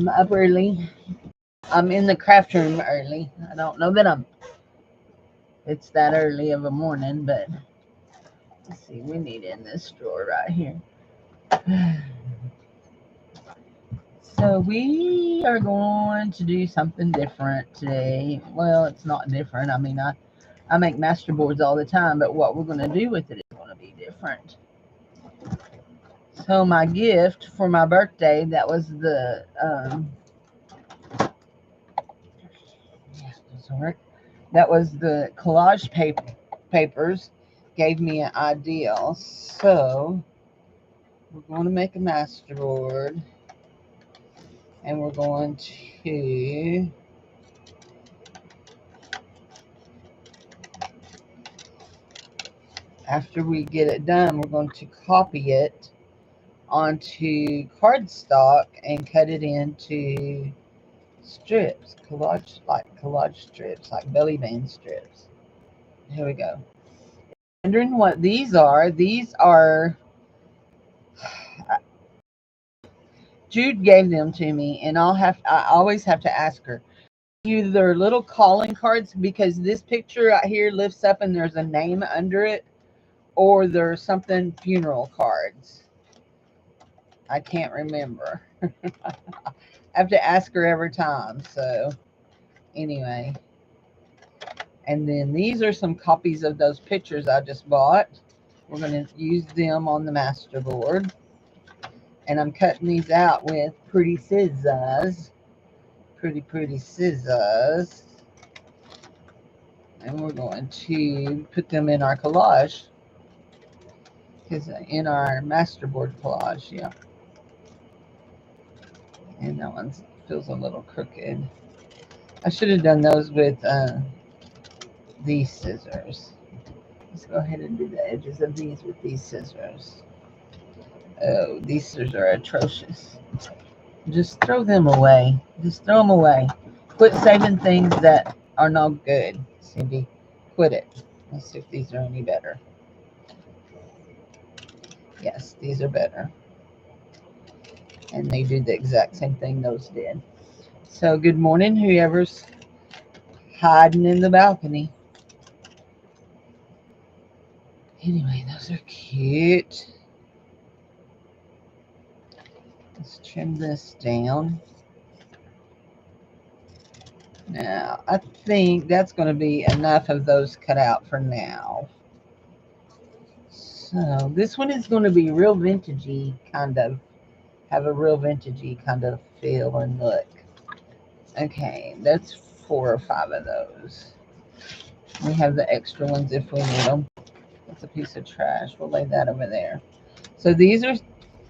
I'm up early. I'm in the craft room early. I don't know that it's that early of a morning, but let's see. We need in this drawer right here. So we are going to do something different today. Well, it's not different. I mean, I make master boards all the time, but what we're going to do with it is going to be different. So my gift for my birthday, that was the that was the collage papers, gave me an idea. So we're going to make a master board, and we're going to after we get it done, we're going to copy it onto cardstock and cut it into strips, collage strips, like belly band strips. Here we go. Wondering what these are? These are Jude gave them to me, and I always have to ask her. Either little calling cards, because this picture right here lifts up and there's a name under it, or there's something funeral cards. I can't remember. I have to ask her every time. So anyway, and then these are some copies of those pictures I just bought. We're going to use them on the master board, and I'm cutting these out with pretty scissors, pretty scissors, and we're going to put them in our collage, because in our master board collage. Yeah, and that one feels a little crooked. I should have done those with these scissors. Let's go ahead and do the edges of these with these scissors. Oh, these scissors are atrocious. Just throw them away. Just throw them away. Quit saving things that are not good, Cindy. Quit it. Let's see if these are any better. Yes, these are better. And they do the exact same thing those did. So good morning, whoever's hiding in the balcony. Anyway, those are cute. Let's trim this down. Now, I think that's going to be enough of those cut out for now. So this one is going to be real vintagey, kind of. Have a real vintagey kind of feel and look. Okay, that's 4 or 5 of those. We have the extra ones if we need them. That's a piece of trash. We'll lay that over there. So these are,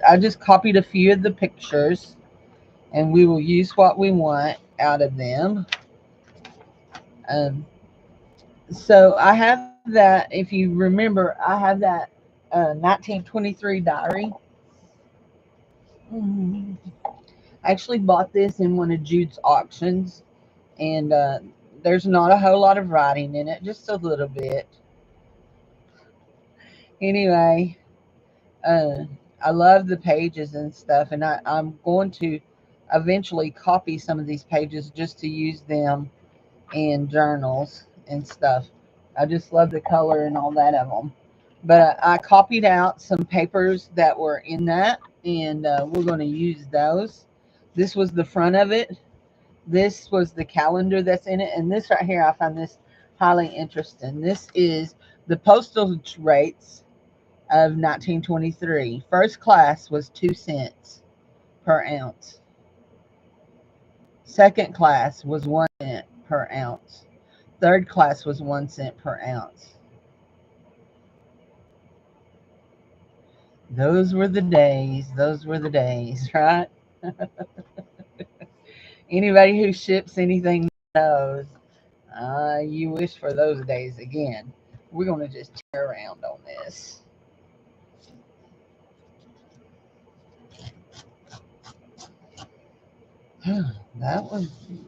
I just copied a few of the pictures, and we will use what we want out of them. So I have that, if you remember, I have that 1923 diary. I actually bought this in one of Jude's auctions, and there's not a whole lot of writing in it, just a little bit. Anyway, I love the pages and stuff, and I'm going to eventually copy some of these pages just to use them in journals and stuff. I just love the color and all that of them. But I copied out some papers that were in that, and we're going to use those. This was the front of it. This was the calendar that's in it. And this right here, I find this highly interesting. This is the postage rates of 1923. First class was 2 cents per ounce. Second class was 1 cent per ounce. Third class was 1 cent per ounce. Those were the days. Those were the days, right? Anybody who ships anything knows. You wish for those days again. We're going to just tear around on this. That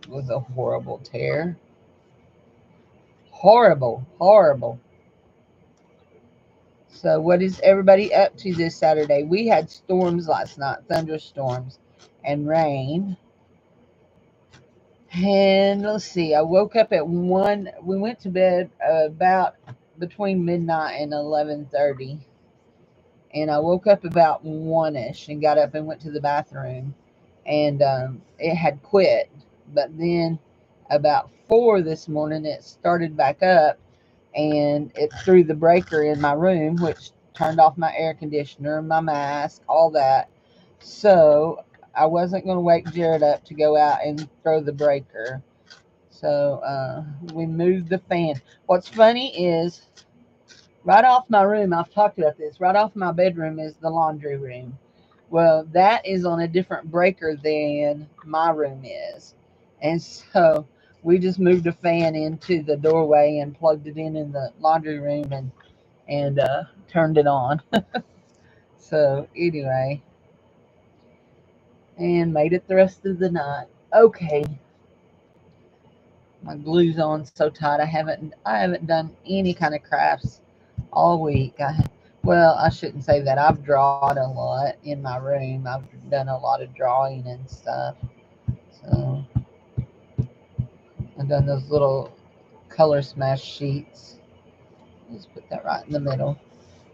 was a horrible tear. Horrible, horrible. So what is everybody up to this Saturday? We had storms last night, thunderstorms and rain. And let's see, I woke up at 1. We went to bed about between midnight and 11:30, and I woke up about 1ish and got up and went to the bathroom, and it had quit. But then about 4 this morning, it started back up, and it threw the breaker in my room, which turned off my air conditioner, my mask, all that. So I wasn't going to wake Jared up to go out and throw the breaker. So we moved the fan. What's funny is right off my room, I've talked about this, right off my bedroom is the laundry room. Well, that is on a different breaker than my room is. And so we just moved a fan into the doorway and plugged it in the laundry room, and turned it on. So anyway, and made it the rest of the night. Okay, my glue's on so tight. I haven't done any kind of crafts all week. Well, I shouldn't say that. I've drawn a lot in my room. I've done a lot of drawing and stuff. So I've done those little color smash sheets. Let's put that right in the middle.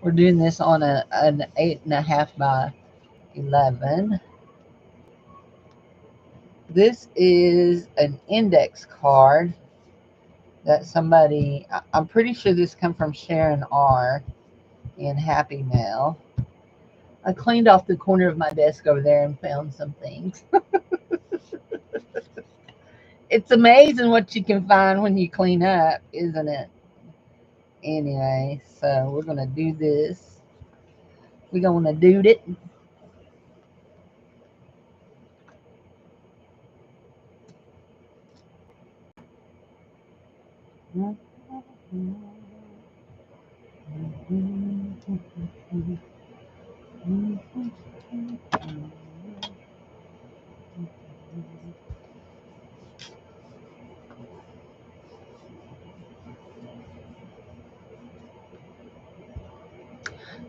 We're doing this on an 8.5 by 11. This is an index card that somebody, I'm pretty sure this come from Sharon R. in Happy Mail. I cleaned off the corner of my desk over there and found some things. It's amazing what you can find when you clean up, isn't it? Anyway, so we're going to do this. We're going to do it.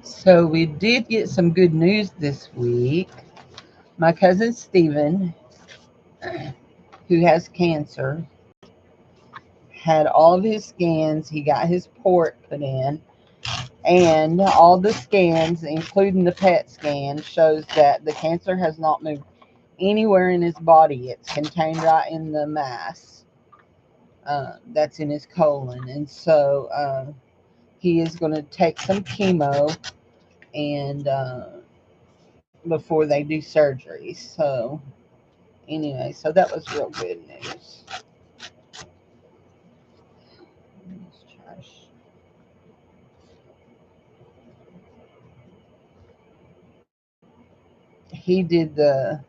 So we did get some good news this week. My cousin Stephen, who has cancer, had all of his scans. He got his port put in, and all the scans, including the PET scan, shows that the cancer has not moved anywhere in his body. It's contained right in the mass that's in his colon, and so he is going to take some chemo and before they do surgery. So anyway, so that was real good news. He did the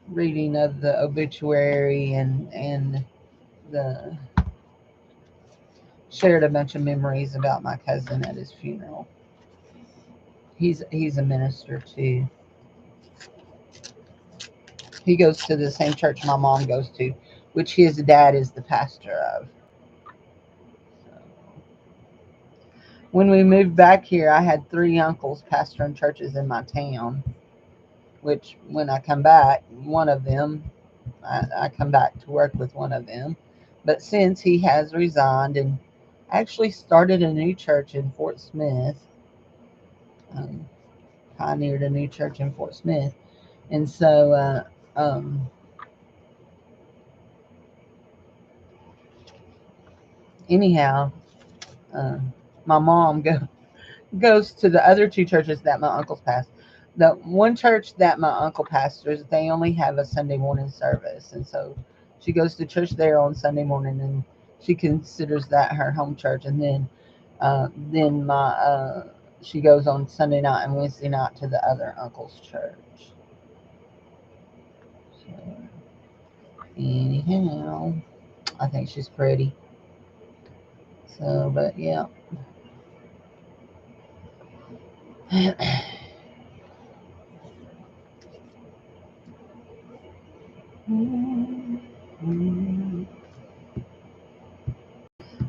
reading of the obituary and the shared a bunch of memories about my cousin at his funeral. He's a minister too. He goes to the same church my mom goes to, which his dad is the pastor of. So, when we moved back here, I had 3 uncles pastoring churches in my town. Which, when I come back, one of them, I come back to work with one of them. But since he has resigned and actually started a new church in Fort Smith, um, pioneered a new church in Fort Smith, and so anyhow, uh, my mom goes to the other 2 churches that my uncles pastor. The one church that my uncle pastors, they only have a Sunday morning service, and so she goes to church there on Sunday morning, and she considers that her home church. And then my she goes on Sunday night and Wednesday night to the other uncle's church. So anyhow, I think she's pretty. So, but yeah.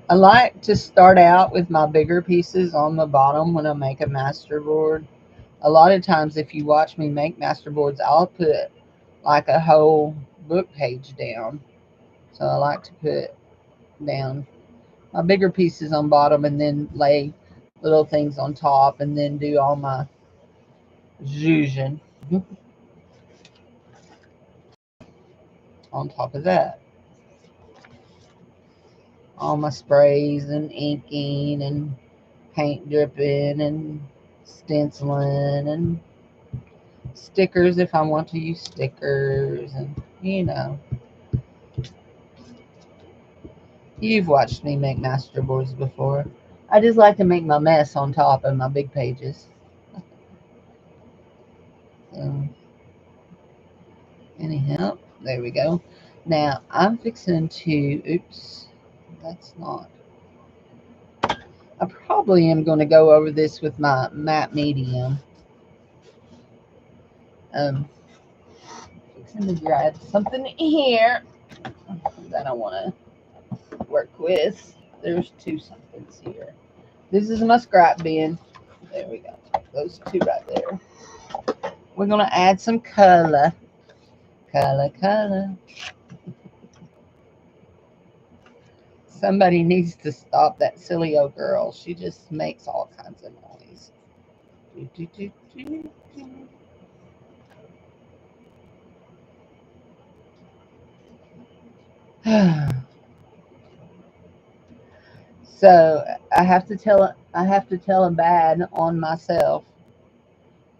I like to start out with my bigger pieces on the bottom when I make a master board, A lot of times, if you watch me make master boards, I'll put like a whole book page down. So I like to put down my bigger pieces on bottom and then lay little things on top and then do all my zhuzhen on top of that. All my sprays and inking and paint dripping and stenciling and stickers if I want to use stickers, and you've watched me make master boards before. I just like to make my mess on top of my big pages. So anyhow, there we go. Now I'm fixing to, oops, that's not, I probably am going to go over this with my matte medium. Fixing to grab something here that I want to work with. There's two somethings here. This is my scrap bin. There we go. Those two right there. We're going to add some color. Color. Somebody needs to stop that silly old girl. She just makes all kinds of noise. So I have to tell a bad on myself.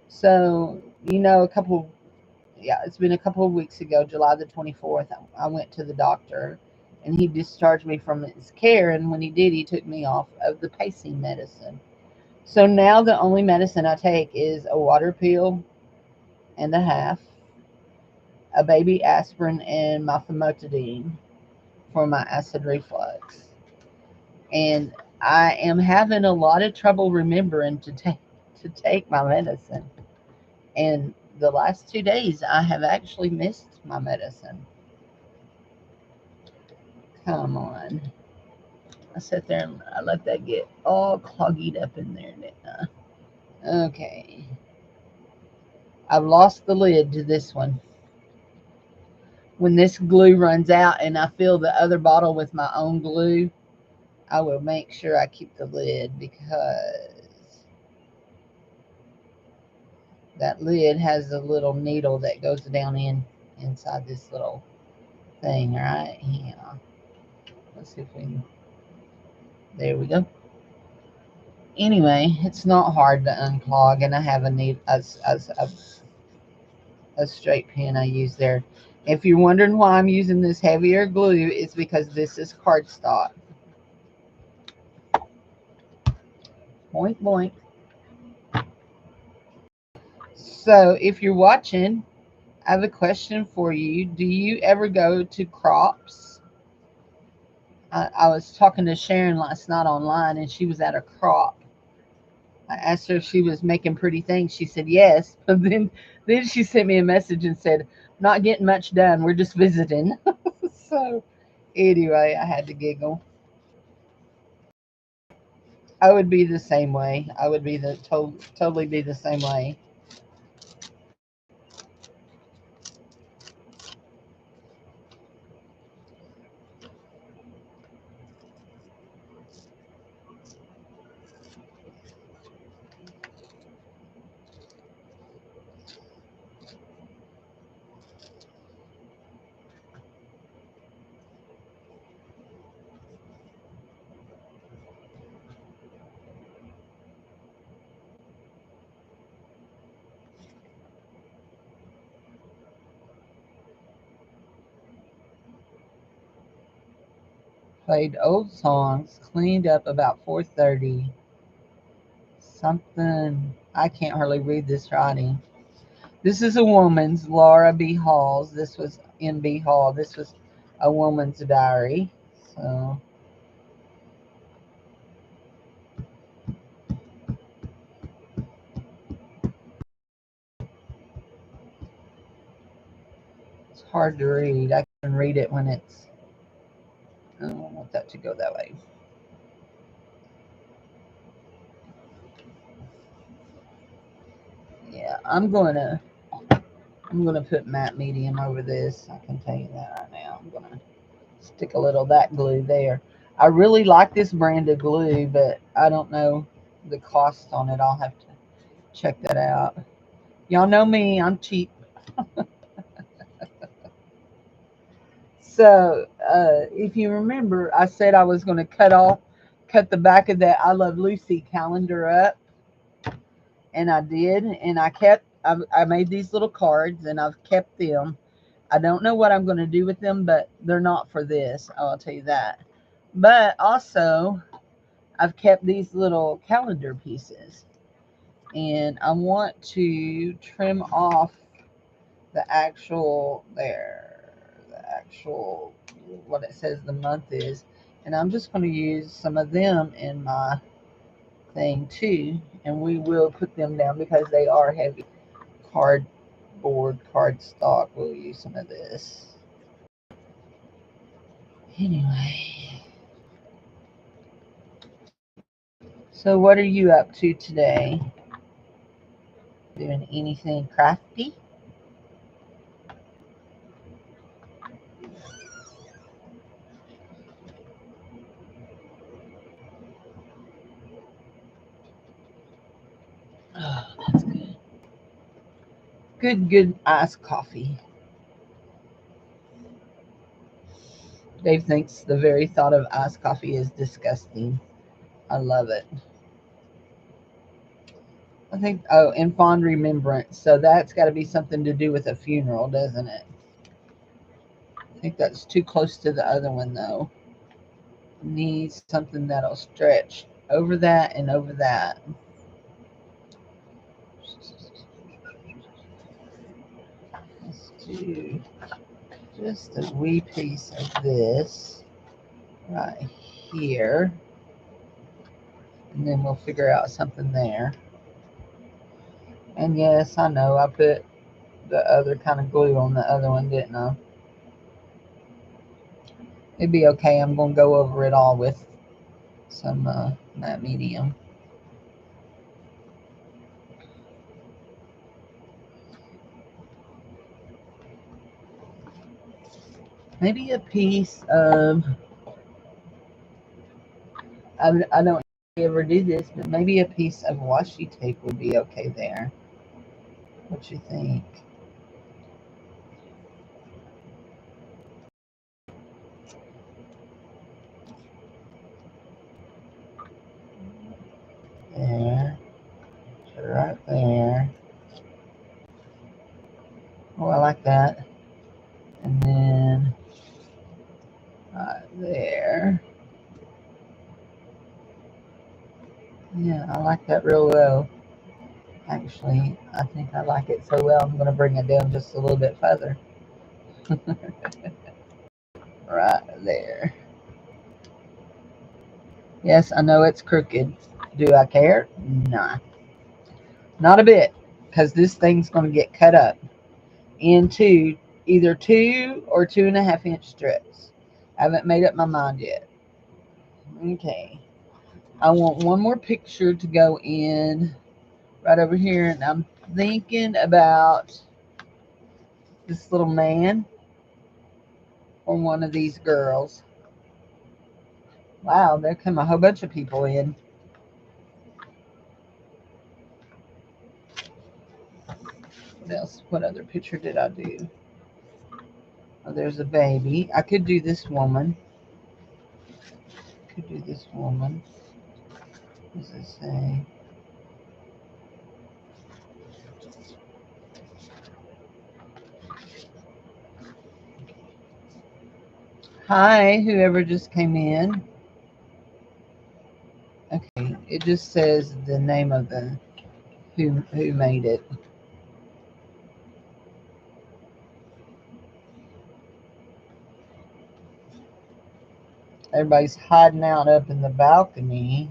So it's been a couple of weeks ago, July the 24th. I went to the doctor, and he discharged me from his care. And when he did, he took me off of the pacing medicine. So now the only medicine I take is a water pill and a half, a baby aspirin, and my famotidine for my acid reflux. And I am having a lot of trouble remembering to take my medicine. And the last 2 days, I have actually missed my medicine. Come on. I sat there and I let that get all cloggied up in there, didn't I? Okay. I've lost the lid to this one. When this glue runs out and I fill the other bottle with my own glue, I will make sure I keep the lid, because that lid has a little needle that goes down inside this little thing right here. Let's see if we can. There we go. Anyway, it's not hard to unclog, and I have a straight pin I use there. If you're wondering why I'm using this heavier glue, it's because this is cardstock. Boink, boink. So if you're watching, I have a question for you. Do you ever go to crops? I was talking to Sharon last night online, and she was at a crop. I asked her if she was making pretty things. She said yes. But then she sent me a message and said, not getting much done. We're just visiting. So anyway, I had to giggle. I would be the same way. I would be totally be the same way. Played old songs, cleaned up about 4:30. Something, I can't hardly read this writing. This is a woman's, Laura B. Hall's. This was in B. Hall. This was a woman's diary. So it's hard to read. I can read it when it's, I don't want that to go that way. Yeah, I'm gonna put matte medium over this. I can tell you that right now. I'm gonna stick a little of that glue there. I really like this brand of glue, but I don't know the cost on it. I'll have to check that out. Y'all know me, I'm cheap. So, if you remember, I said I was going to cut the back of that I Love Lucy calendar up, and I did, and I made these little cards, and I've kept them. I don't know what I'm going to do with them, but they're not for this, I'll tell you that. But also, I've kept these little calendar pieces, and I want to trim off the actual what it says the month is, and I'm just going to use some of them in my thing too, and we will put them down because they are heavy. Cardstock, we'll use some of this anyway. So what are you up to today? Doing anything crafty? Oh, that's good. Good iced coffee. Dave thinks the very thought of iced coffee is disgusting. I love it. I think, oh, in fond remembrance. So that's got to be something to do with a funeral, doesn't it? I think that's too close to the other one, though. Needs something that'll stretch over that and over that. Let's do just a wee piece of this right here. And then we'll figure out something there. And yes, I know I put the other kind of glue on the other one, didn't I? It'd be okay. I'm going to go over it all with some matte medium. Maybe a piece of, I don't ever do this, but maybe a piece of washi tape would be okay there. What you think? There. Right there. Oh, I like that. And then right there. Yeah, I like that real well. Actually, I think I like it so well, I'm going to bring it down just a little bit further. Right there. Yes, I know it's crooked. Do I care? Nah, not a bit. Because this thing's going to get cut up into either 2 or 2.5 inch strips. I haven't made up my mind yet. Okay. I want one more picture to go in right over here, and I'm thinking about this little man or one of these girls. Wow, there come a whole bunch of people in. What else? What other picture did I do? Oh, there's a baby. I could do this woman. Could do this woman. What does it say? Hi, whoever just came in. Okay, it just says the name of the who made it. Everybody's hiding out up in the balcony.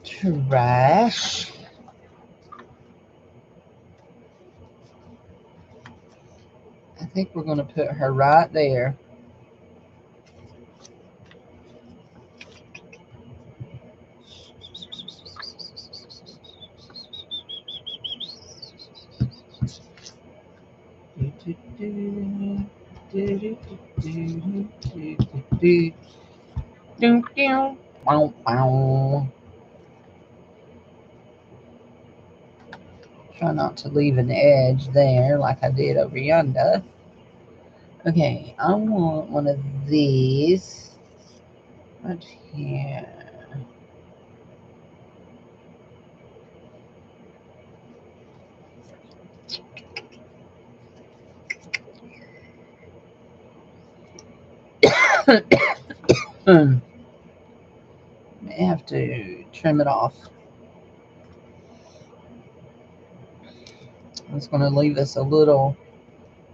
Trash. think we're going to put her right there. Try not to leave an edge there like I did over yonder. Okay, I want one of these right here. May have to trim it off. It's going to leave us a little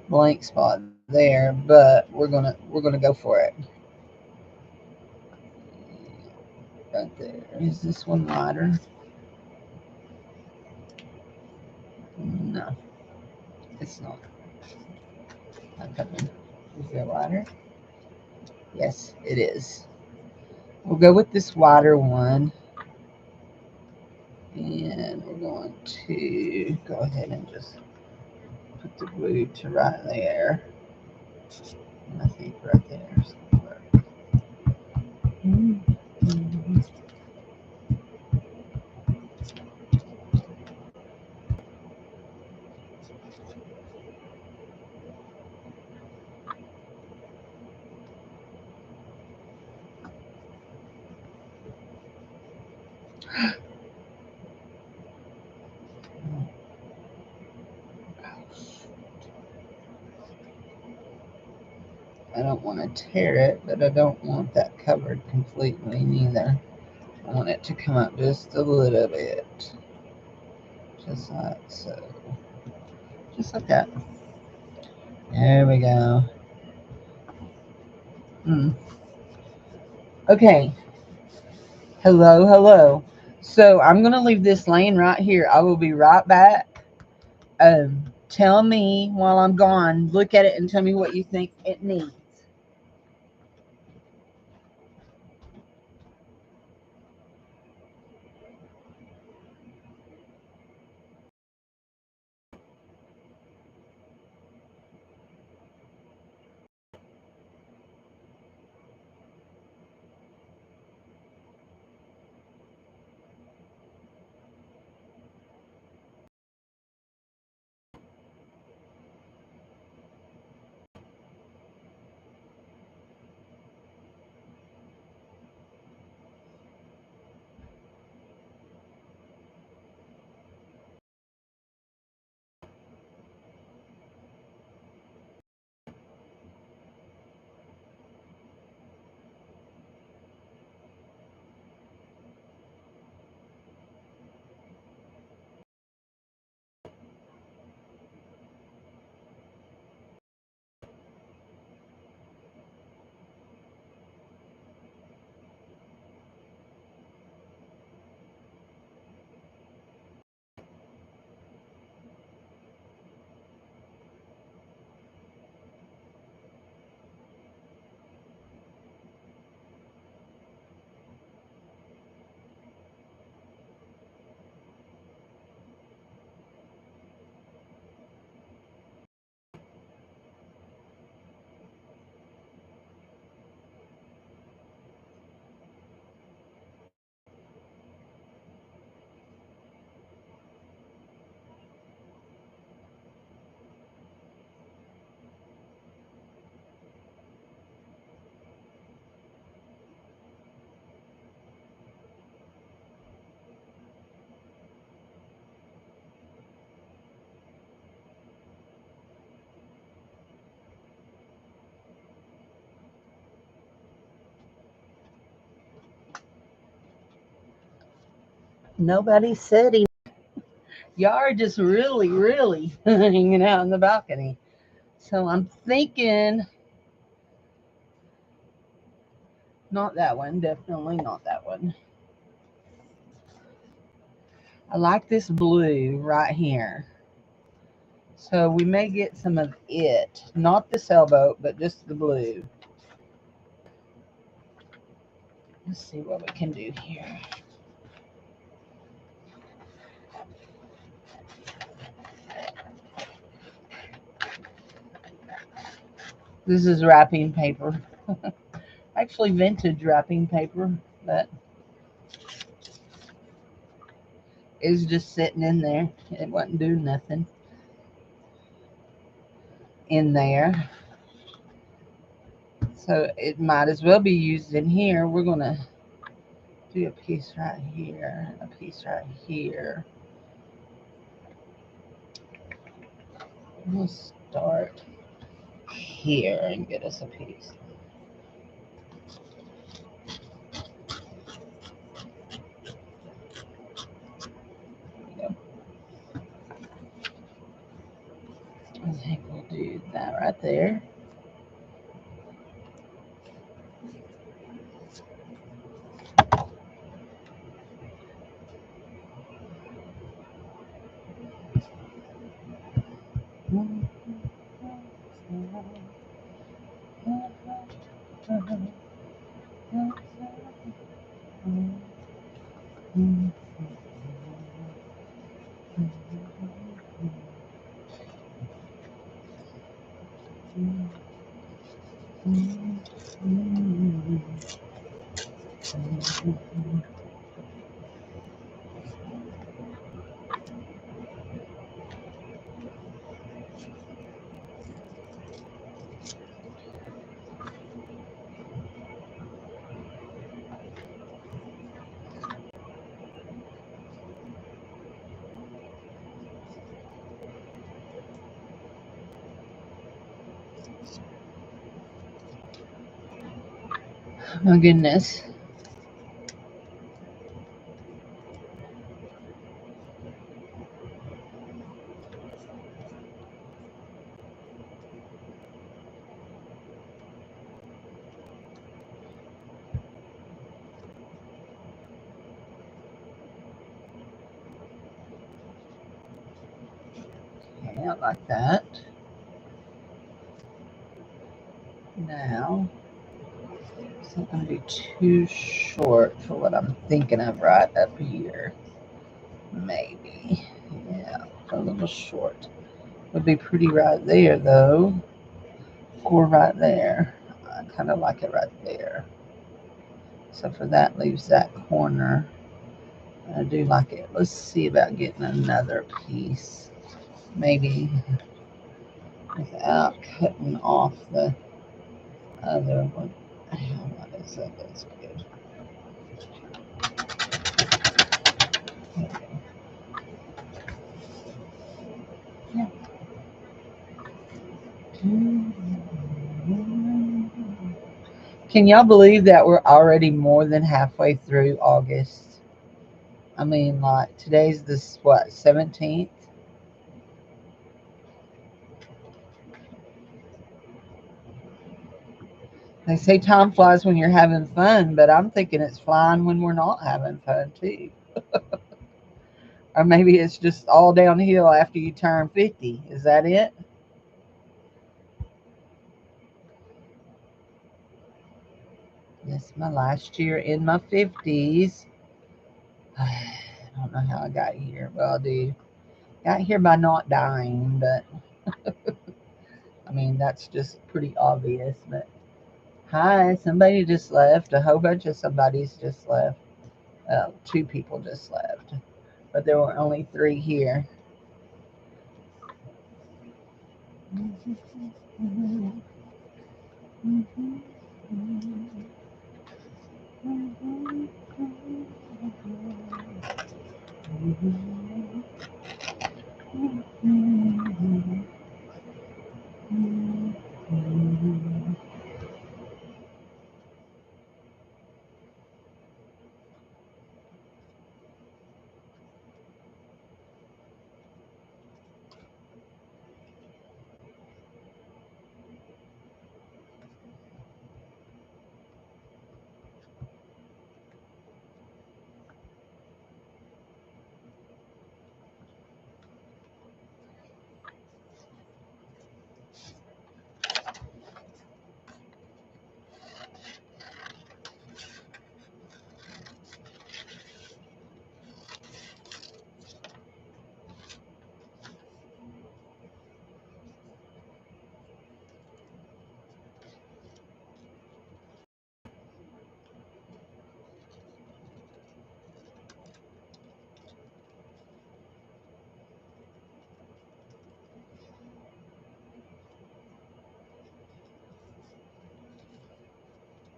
blank spot there, but we're gonna go for it. Right there. Is this one lighter? No, it's not. Okay. Is it lighter? Yes, it is. We'll go with this wider one. And we're going to go ahead and just put the glue to right there. And I think right there is going to work. Mm-hmm. I don't want to tear it, but I don't want that covered completely neither. I want it to come up just a little bit. Just like so. Just like that. There we go. Okay. Hello, hello. So I'm going to leave this laying right here. I will be right back. Tell me while I'm gone. Look at it and tell me what you think it needs. Nobody said he. Y'all are just really, really hanging out in the balcony. So I'm thinking, not that one. Definitely not that one. I like this blue right here. So we may get some of it. Not the sailboat, but just the blue. Let's see what we can do here. This is wrapping paper. Actually vintage wrapping paper that is just sitting in there. It wasn't doing nothing in there. So it might as well be used in here. We're going to do a piece right here, a piece right here. We'll start here and get us a piece. I think we'll do that right there. Oh goodness. Okay, I like that. Now, it's not going to be too short for what I'm thinking of right up here. Maybe. Yeah, a little short. Would be pretty right there, though. Or right there. I kind of like it right there. So for that leaves that corner. I do like it. Let's see about getting another piece. Maybe without cutting off the other one. What is that? That's good. Yeah. Can y'all believe that we're already more than halfway through August? I mean, like, today's this, what, 17th? They say time flies when you're having fun, but I'm thinking it's flying when we're not having fun, too. Or maybe it's just all downhill after you turn 50. Is that it? This is my last year in my 50s. I don't know how I got here. Well, I do. Got here by not dying, but I mean, that's just pretty obvious. But hi, somebody just left. A whole bunch of somebody's just left. Two people just left, but there were only three here.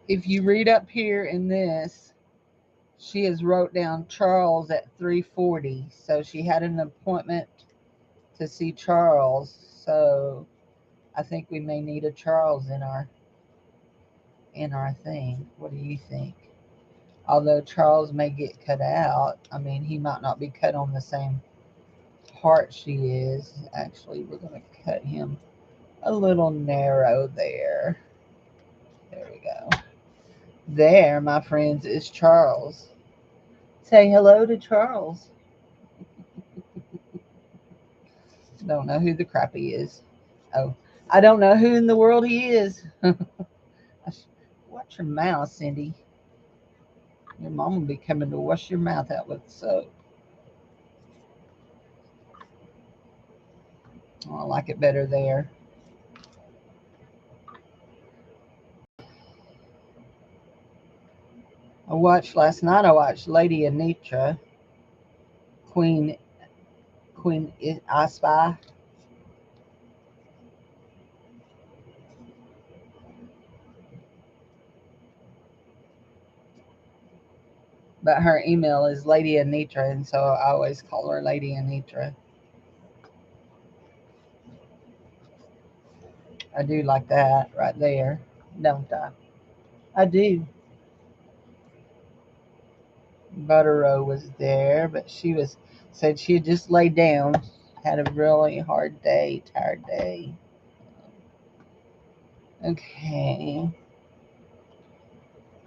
If you read up here in this, she has wrote down Charles at 3:40. So she had an appointment to see Charles. So I think we may need a Charles in our thing. What do you think? Although Charles may get cut out, I mean, he might not be cut on the same part she is. Actually, we're going to cut him a little narrow there. There we go. There, my friends, is Charles. Say hello to Charles. Don't know who the crappie is. Oh, I don't know who in the world he is. Watch your mouth, Cindy. Your mom will be coming to wash your mouth out with soap. Oh, I like it better there. I watched Lady Anitra, Queen I Spy. But her email is Lady Anitra, and so I always call her Lady Anitra. I do like that right there, don't I? I do. Buttero was there, but said she had just laid down, had a really hard day, tired day. Okay,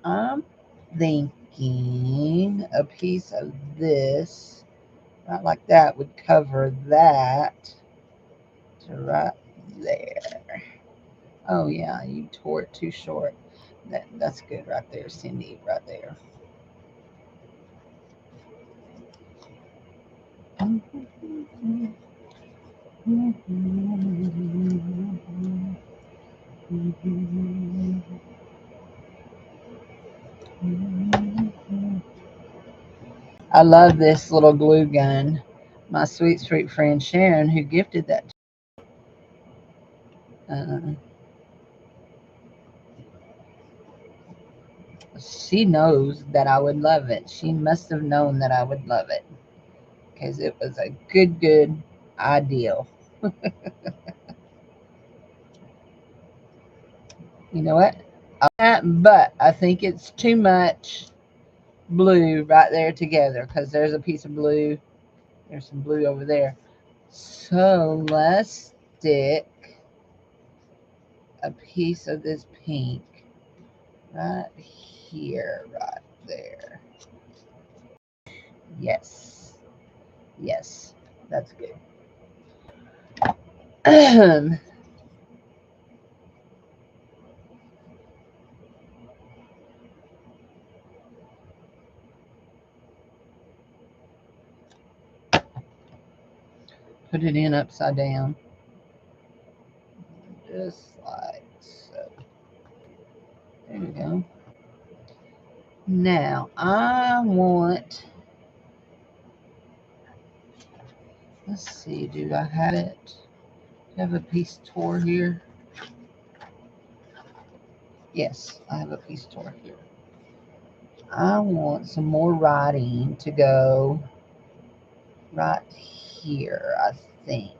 I'm thinking a piece of this, right like that, would cover that to right there. Oh yeah, you tore it too short. That's good right there, Cindy, right there. I love this little glue gun. My sweet, sweet friend Sharon, who gifted that she knows that I would love it. She must have known that I would love it because it was a good ideal. You know what? But I think it's too much blue right there together because there's a piece of blue. There's some blue over there. So let's stick a piece of this pink right here, right there. Yes. Yes. That's good. Put it in upside down. Just like so. There we go. Now, let's see, do I have it? Do I have a piece tore here? Yes, I have a piece tore here. I want some more writing to go right here, I think.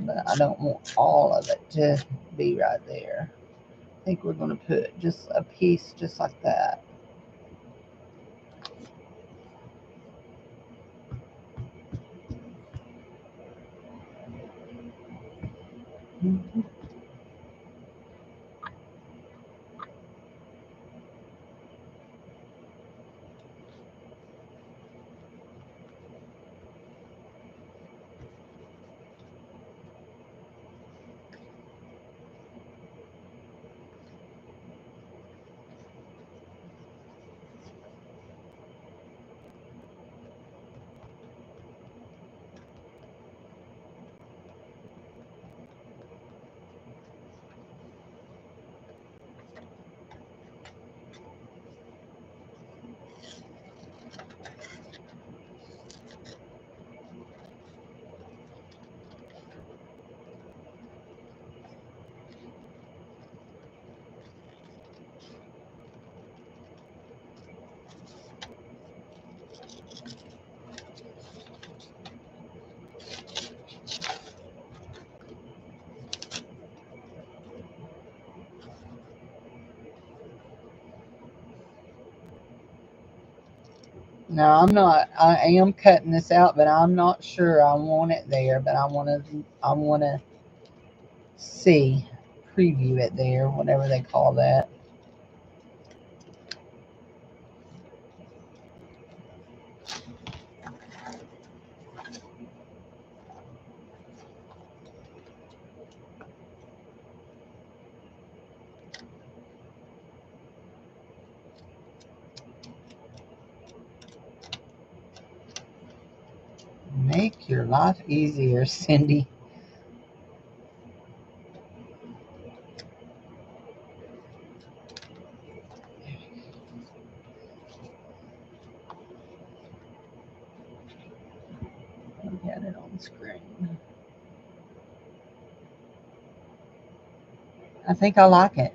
But I don't want all of it to be right there. I think we're going to put just a piece just like that. Mm-hmm. Now I'm not. I am cutting this out, but I'm not sure I want it there. But I want to. I want to see, preview it there, whatever they call that. Make your life easier, Cindy. Look at it on the screen. I think I like it.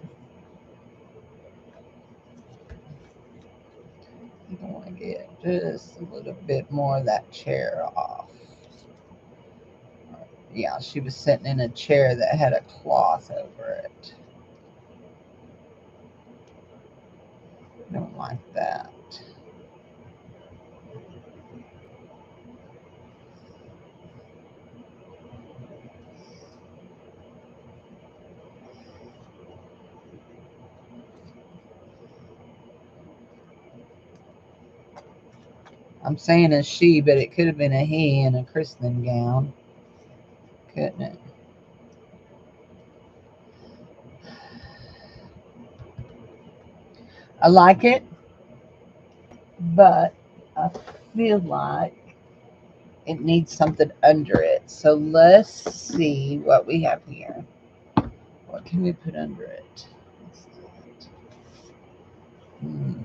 I want to get just a little bit more of that chair off. Yeah, she was sitting in a chair that had a cloth over it. Don't like that. I'm saying a she, but it could have been a he in a christening gown, couldn't it? I like it, but I feel like it needs something under it. So let's see what we have here. What can we put under it? Hmm.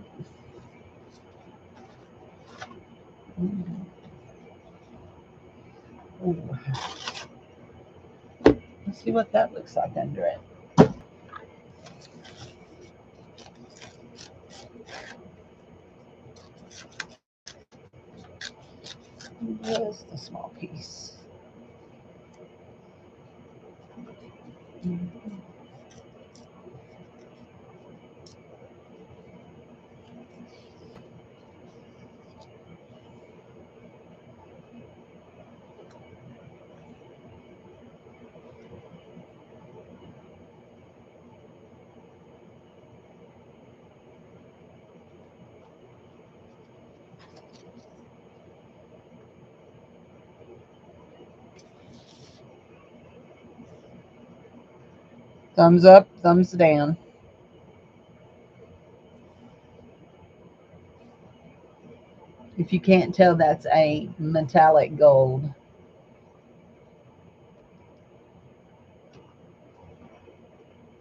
Ooh. Let's see what that looks like under it. Just a small piece. Thumbs up, thumbs down. If you can't tell, that's a metallic gold.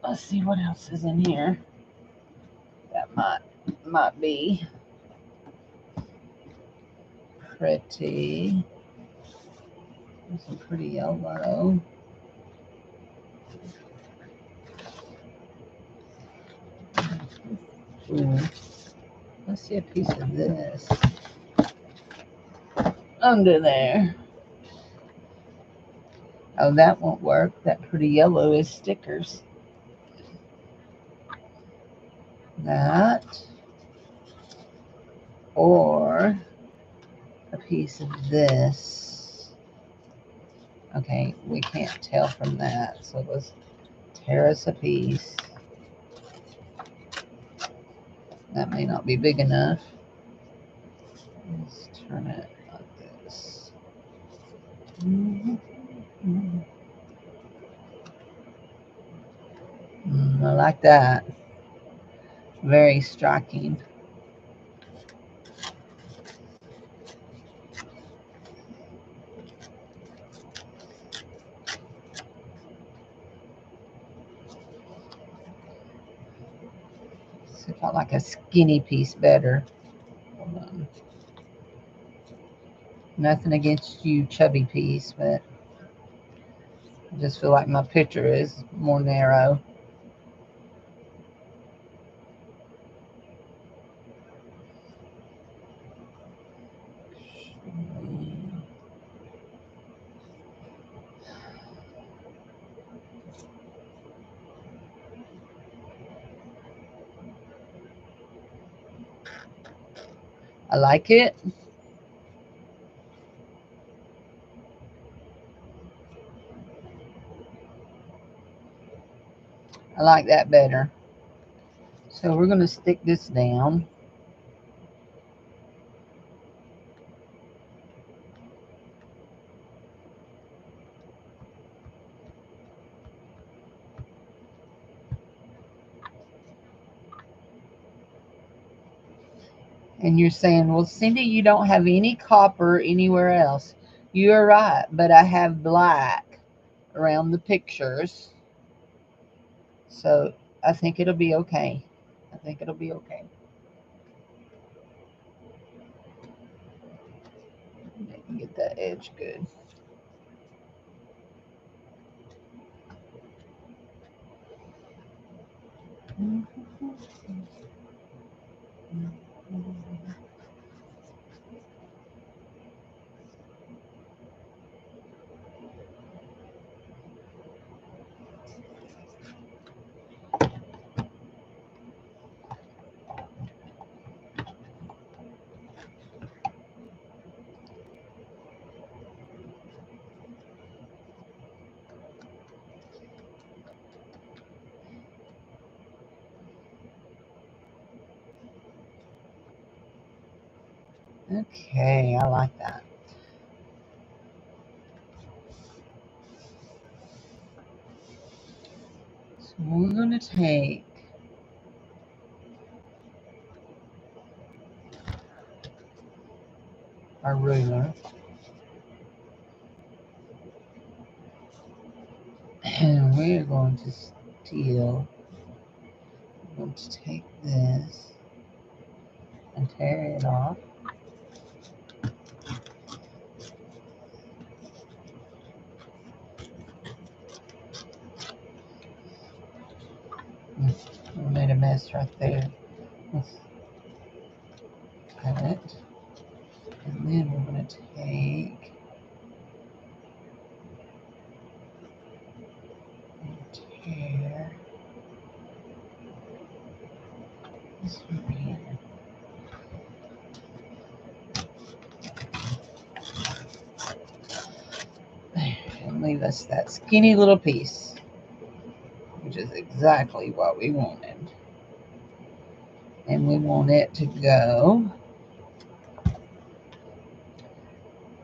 Let's see what else is in here. That might be pretty. There's some pretty yellow. Ooh. Let's see a piece of this under there. Oh, that won't work. That pretty yellow is stickers. That, or a piece of this. Okay, we can't tell from that, so let's tear us a piece. That may not be big enough. Let's turn it like this. I like that. Very striking. See if I like a skinny piece better. Hold on. Nothing against you, chubby piece, but I just feel like my picture is more narrow. I like it. I like that better. So we're going to stick this down. And you're saying, well, Cindy, you don't have any copper anywhere else. You are right, but I have black around the pictures. So I think it'll be okay. I think it'll be okay. Get that edge good. Okay, I like that. So we're going to take our ruler and we're going to steal. We're going to take this and tear it off. We made a mess right there. Let's cut it. And then we're going to take and tear this one here. There, and leave us that skinny little piece, which is exactly what we wanted. And we want it to go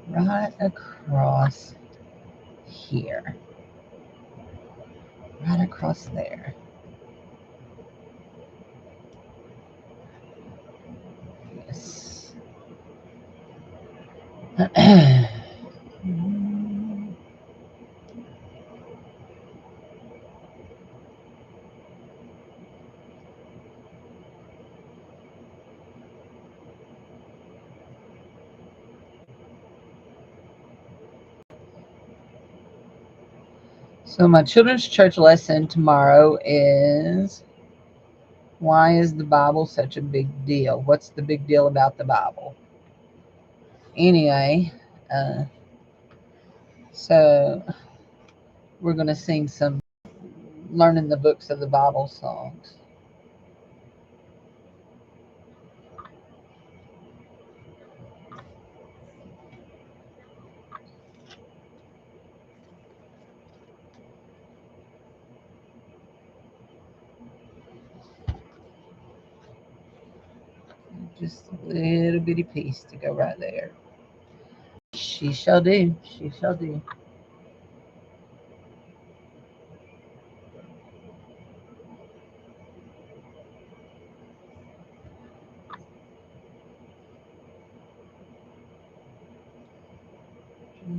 right across here. Right across there. Yes. So my children's church lesson tomorrow is, why is the Bible such a big deal? What's the big deal about the Bible? Anyway, so we're going to sing some learning the books of the Bible songs. Just a little bitty piece to go right there. She shall do. She shall do.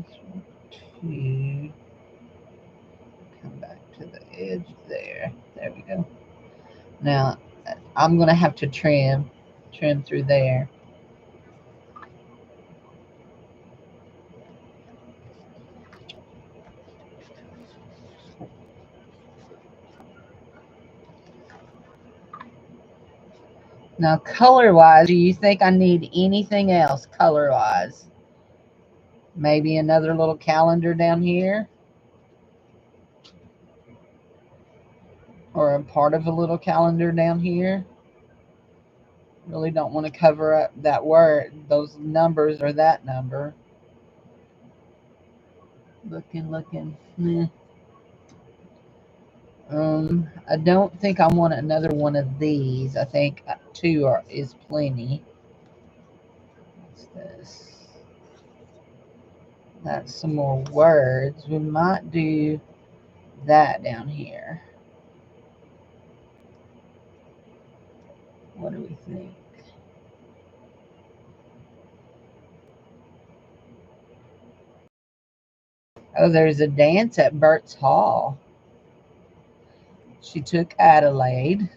Just want to come back to the edge there. There we go. Now I'm going to have to trim through there. Now, color-wise, do you think I need anything else color-wise? Maybe another little calendar down here? Or a part of a little calendar down here? Really don't want to cover up that word, those numbers or that number. Looking. Meh. I don't think I want another one of these. I think two is plenty. What's this? That's some more words. We might do that down here. What do we think? Oh, there's a dance at Bert's Hall. She took Adelaide.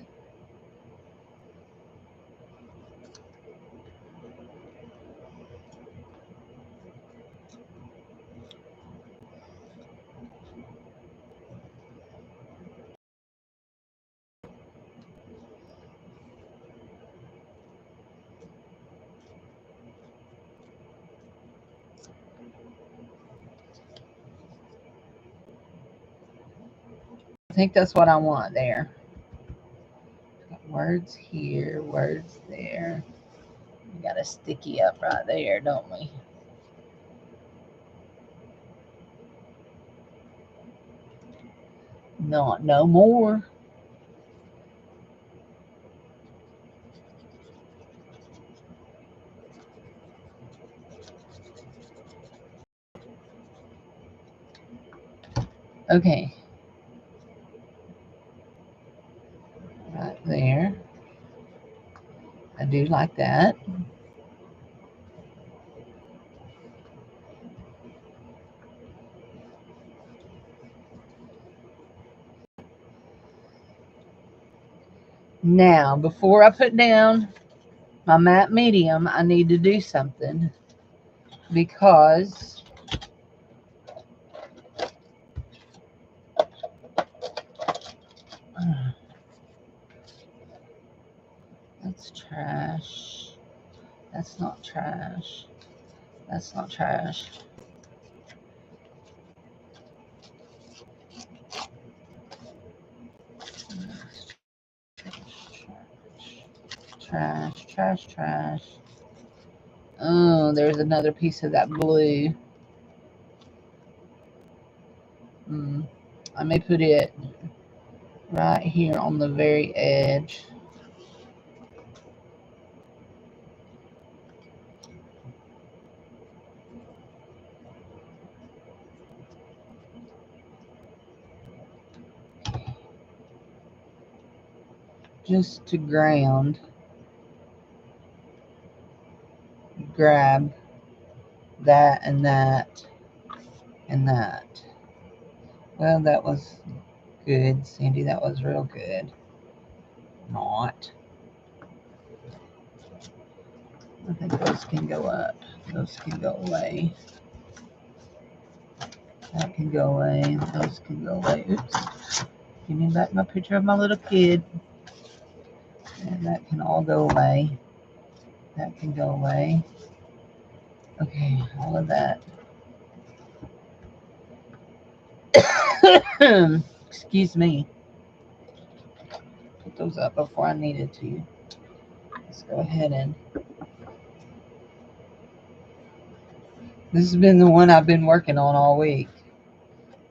I think that's what I want there. Got words here, words there. We got a sticky up right there, don't we? Not no more. Okay. Right there. I do like that. Now, before I put down my matte medium, I need to do something because that's trash. That's not trash. That's not trash. Trash. Oh, there's another piece of that blue. I may put it right here on the very edge. Just to grab that and that and that. Well, that was good, Cindy. That was real good. Not. I think those can go up. Those can go away. That can go away. Those can go away. Oops. Give me back my picture of my little kid. And that can all go away. That can go away. Okay, all of that. Excuse me. Put those up before I needed to. Let's go ahead and. This has been the one I've been working on all week.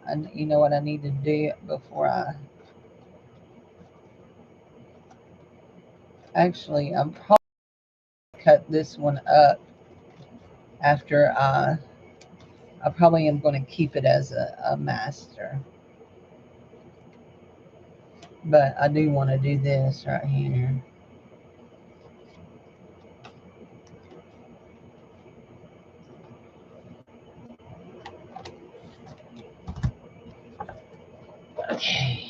And you know what I need to do before I. Actually, I'm probably cut this one up after I probably am going to keep it as a master. But I do want to do this right here. Okay.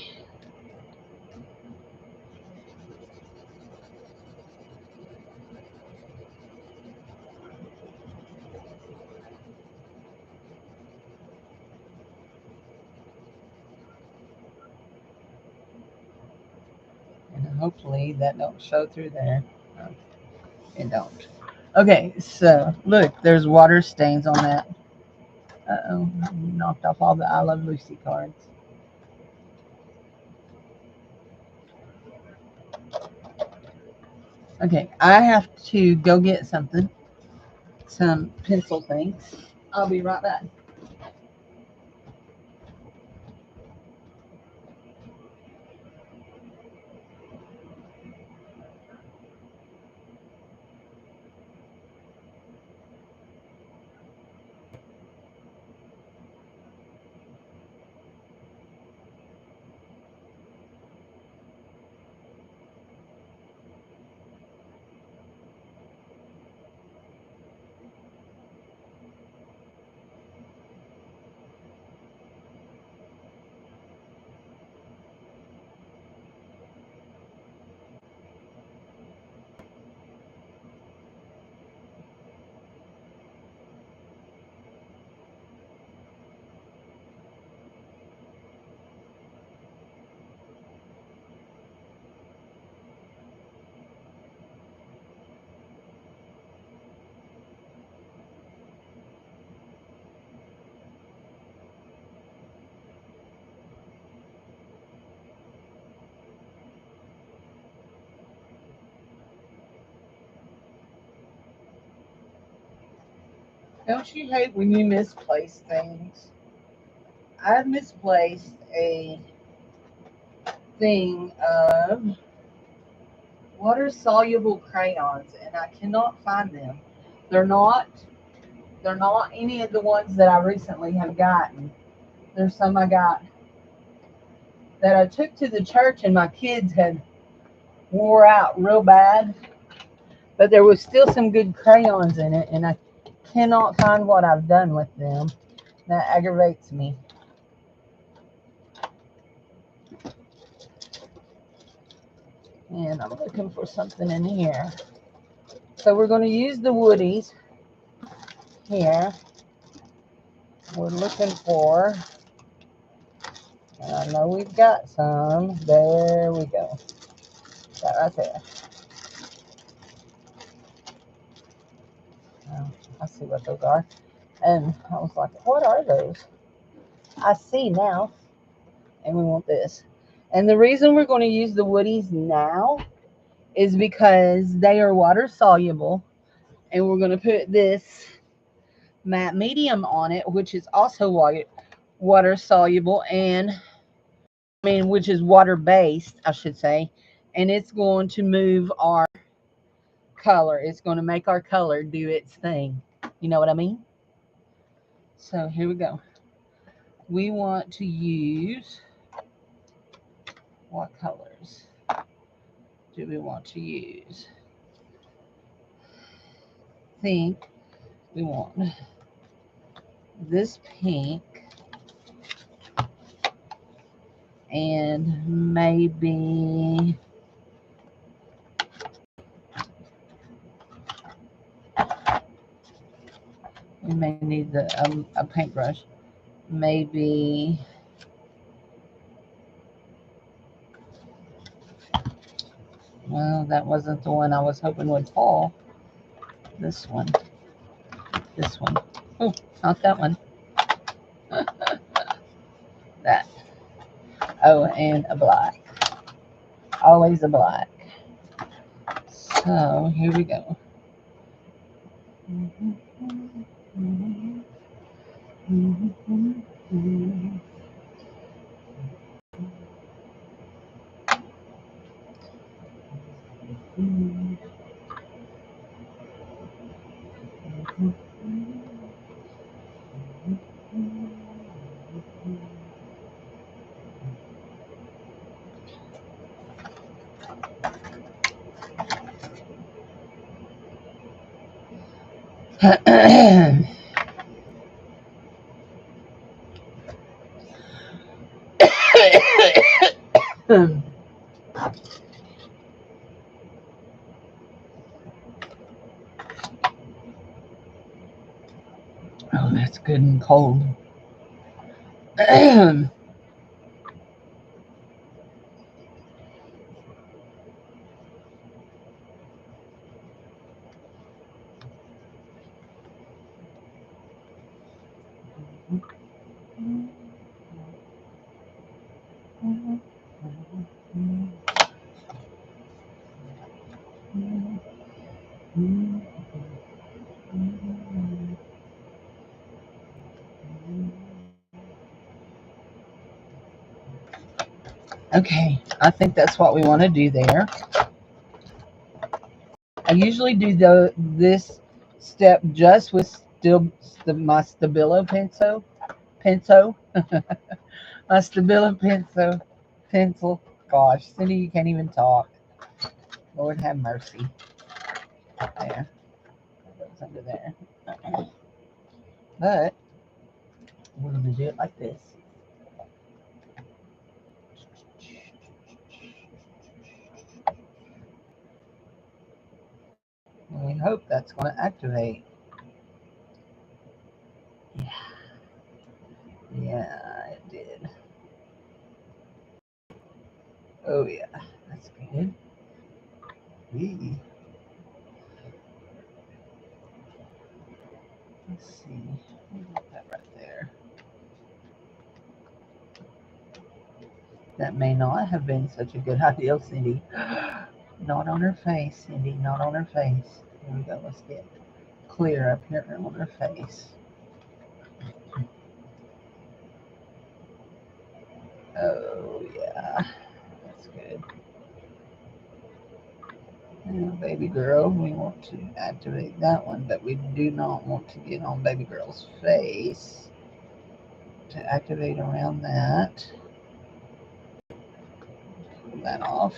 And hopefully that don't show through there. No, it don't. Okay, so look, there's water stains on that. Uh-oh, knocked off all the I Love Lucy cards. Okay, I have to go get something, some pencil things. I'll be right back. Don't you hate when you misplace things? I've misplaced a thing of water soluble crayons and I cannot find them. They're not they're not any of the ones that I recently have gotten. There's some I got that I took to the church and my kids had wore out real bad, but there was still some good crayons in it and I cannot find what I've done with them. That aggravates me. And I'm looking for something in here. So we're going to use the woodies here. We're looking for, and I know we've got some. There we go. That right there. Oh, I see what those are. And I was like, what are those? I see now. And we want this. And the reason we're going to use the woodies now is because they are water soluble. And we're going to put this matte medium on it, which is also water soluble and which is water based, I should say, and it's going to move our color. It's going to make our color do its thing. You know what I mean? So here we go. We want to use, what colors do we want to use? I think we want this pink and maybe we may need a paintbrush. Maybe well, that wasn't the one I was hoping would fall. This one. This one. Oh, not that one. That. Oh, and a black. Always a black. So here we go. Oh, that's good and cold. Okay, I think that's what we want to do there. I usually do this step just with my Stabilo pencil, my Stabilo pencil. Gosh, Cindy, you can't even talk. Lord have mercy. There, that goes under there. But we're gonna do it like this. And we hope that's going to activate. Yeah, yeah, it did. Oh yeah, that's good. Eee. Let's see. We'll put that right there. That may not have been such a good idea, Cindy. Not on her face, Cindy. Not on her face. Here we go. Let's get clear up here on her face. Oh yeah, that's good. Now, baby girl, we want to activate that one, but we do not want to get on baby girl's face to activate around that. Pull that off.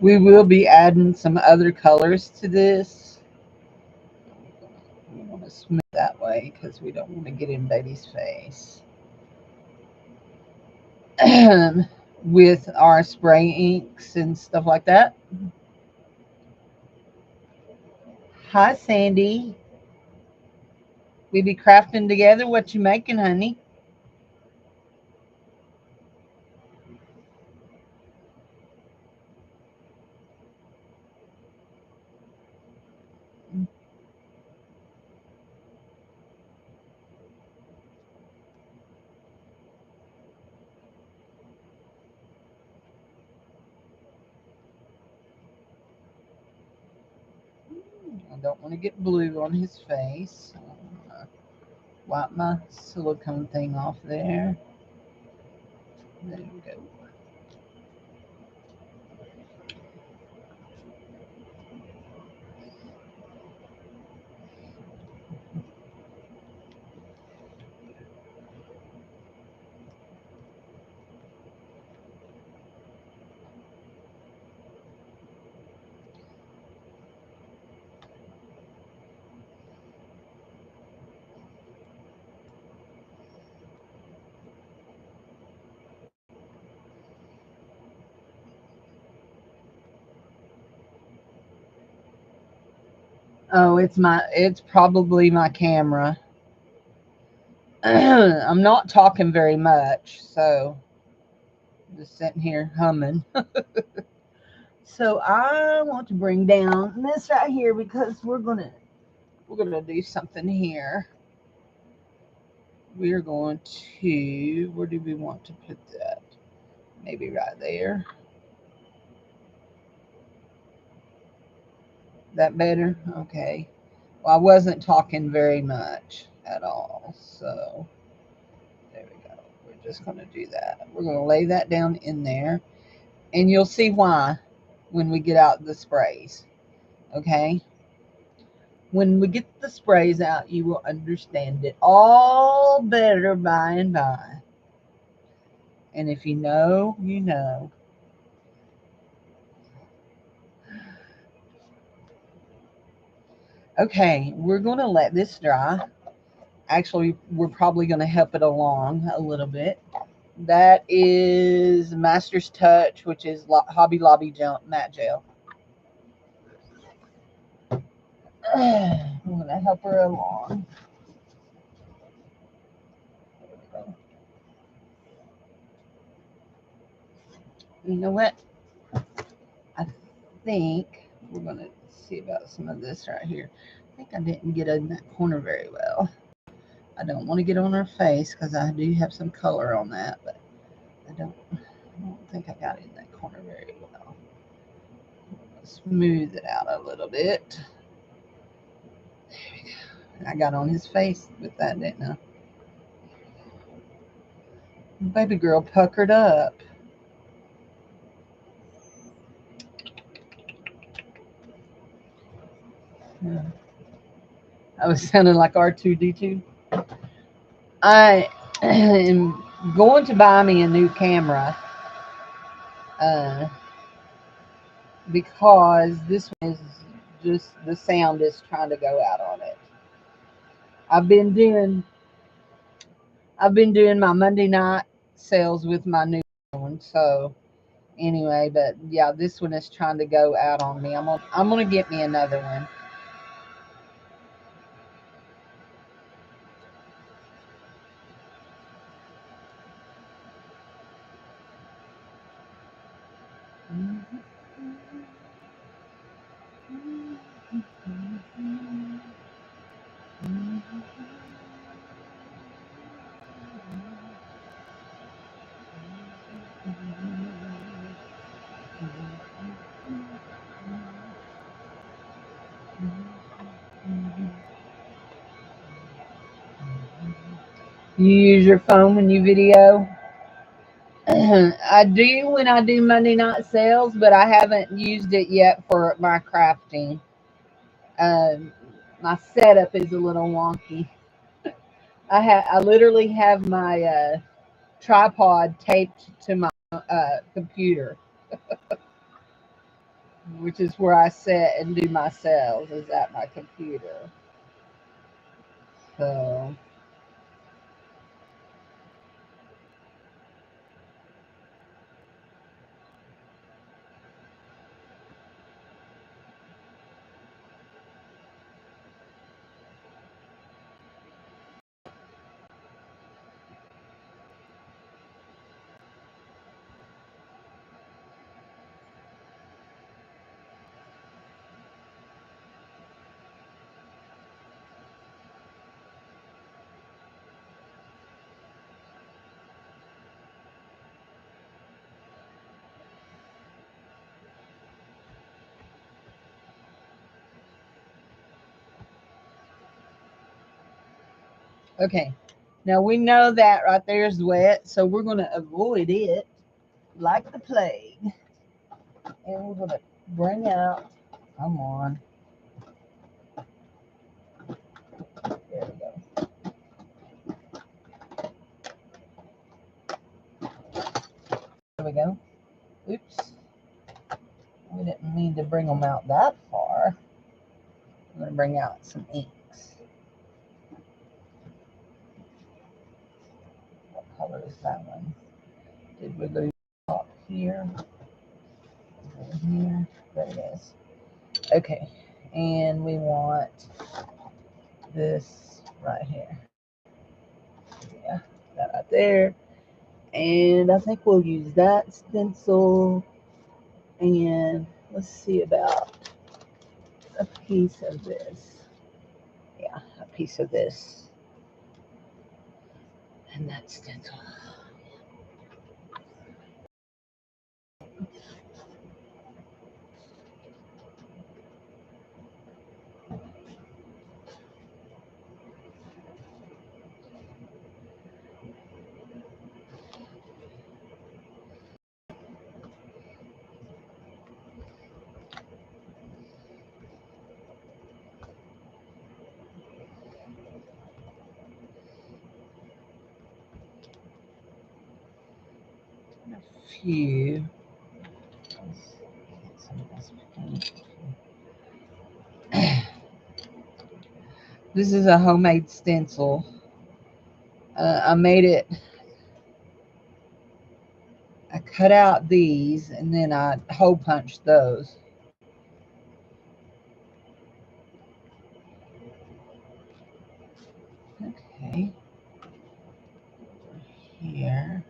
We will be adding some other colors to this. We want to smooth that way because we don't want to get in baby's face. With our spray inks and stuff like that. Hi, Sandy. We be crafting together. What you making, honey? I don't want to get blue on his face. So I'm gonna wipe my silicone thing off there. There we go. Oh, it's probably my camera. I'm not talking very much, so just sitting here humming. So I want to bring down this right here because we're gonna do something here. We're going to, where do we want to put that? Maybe right there. That better? Okay. Well, I wasn't talking very much at all, so there we go. We're just going to do that. We're going to lay that down in there, and you'll see why. when we get out the sprays. Okay? When we get the sprays out, you will understand it all better by and by. And if you know, you know. Okay, we're going to let this dry. Actually, we're probably going to help it along a little bit. That is Master's Touch, which is Hobby Lobby matte gel. I'm going to help her along. You know what? I think we're going to see about some of this right here. I think I didn't get in that corner very well. I don't want to get on her face because I do have some color on that, but I don't think I got in that corner very well. Smooth it out a little bit. There we go. I got on his face with that, didn't I? Baby girl puckered up. Yeah. I was sounding like R2D2. I am going to buy me a new camera because this one is just, the sound is trying to go out on it. I've been doing my Monday night sales with my new one, so anyway, but yeah, this one is trying to go out on me. I'm gonna get me another one. You use your phone when you video? I do when I do Monday night sales, but I haven't used it yet for my crafting. My setup is a little wonky. I literally have my tripod taped to my computer, which is where I sit and do my sales, is at my computer. So okay. Now we know that right there is wet, so we're going to avoid it like the plague. And we're going to bring out, come on. There we go. There we go. Oops. We didn't mean to bring them out that far. I'm going to bring out some inks. What color is that one? Did we lose top here? Over here. There it is. Okay. And we want this right here. Yeah, that right there. And I think we'll use that stencil. And let's see about a piece of this. Yeah, a piece of this. And that stencil. A few. Let's get some of this paint. This is a homemade stencil. I made it. I cut out these and then I hole punched those. Okay. Over here.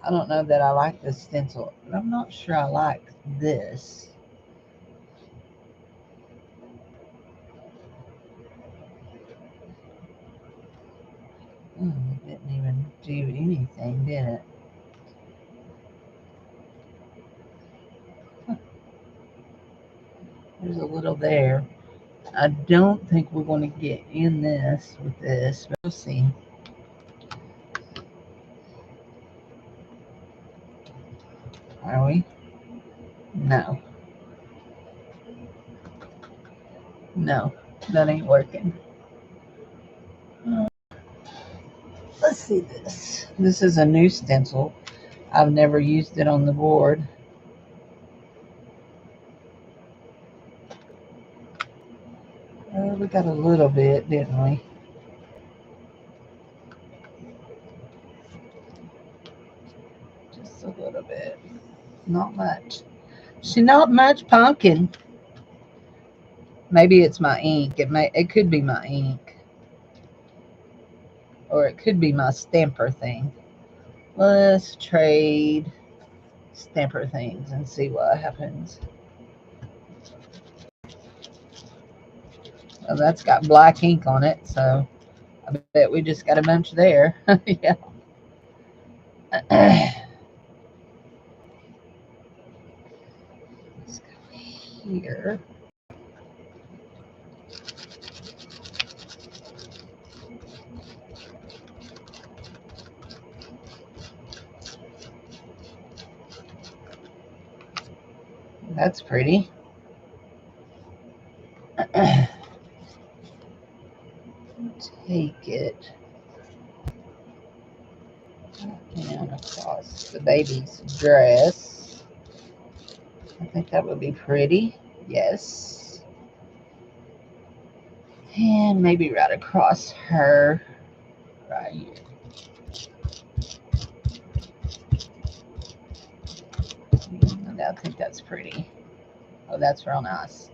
I don't know that I like this stencil, but I'm not sure I like this. It didn't even do anything, did it? There's a little there. I don't think we're going to get in this with this, but we'll see. Are we? No. No, that ain't working. Let's see this. This is a new stencil. I've never used it on the board. We got a little bit, didn't we? Just a little bit. Not much. She not much pumpkin. Maybe it's my ink. It could be my ink. Or it could be my stamper thing. Let's trade stamper things and see what happens. Well, that's got black ink on it, so I bet we just got a bunch there. Yeah. Let's go here. That's pretty. Take it down across the baby's dress. I think that would be pretty. Yes. And maybe right across her. Right here. I think that's pretty. Oh, that's real nice.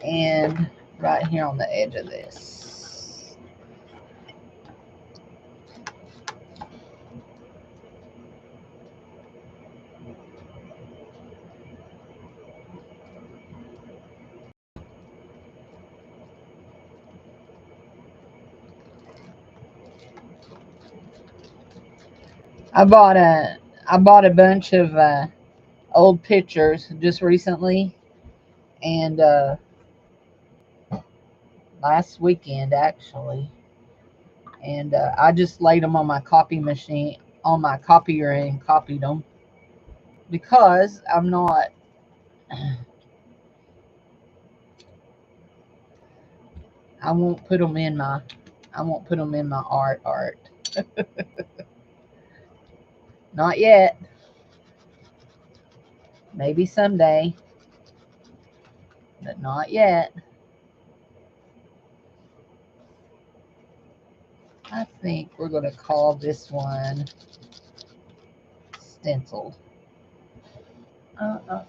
And right here on the edge of this. I bought a bunch of old pictures just recently, and last weekend actually, and I just laid them on my copy machine, on my copier, and copied them because I'm not. I won't put them in my. I won't put them in my art. Not yet. Maybe someday, but not yet. I think we're going to call this one stenciled.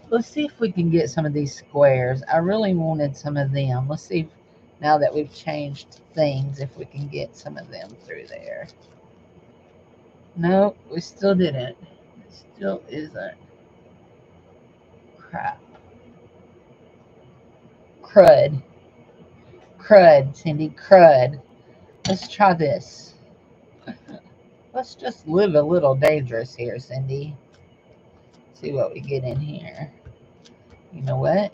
Let's see if we can get some of these squares. I really wanted some of them. Let's see if, now that we've changed things, if we can get some of them through there. Nope, we still didn't. It still isn't. Crap. Crud. Crud, Cindy, crud. Let's try this. Let's just live a little dangerous here, Cindy. See what we get in here. You know what?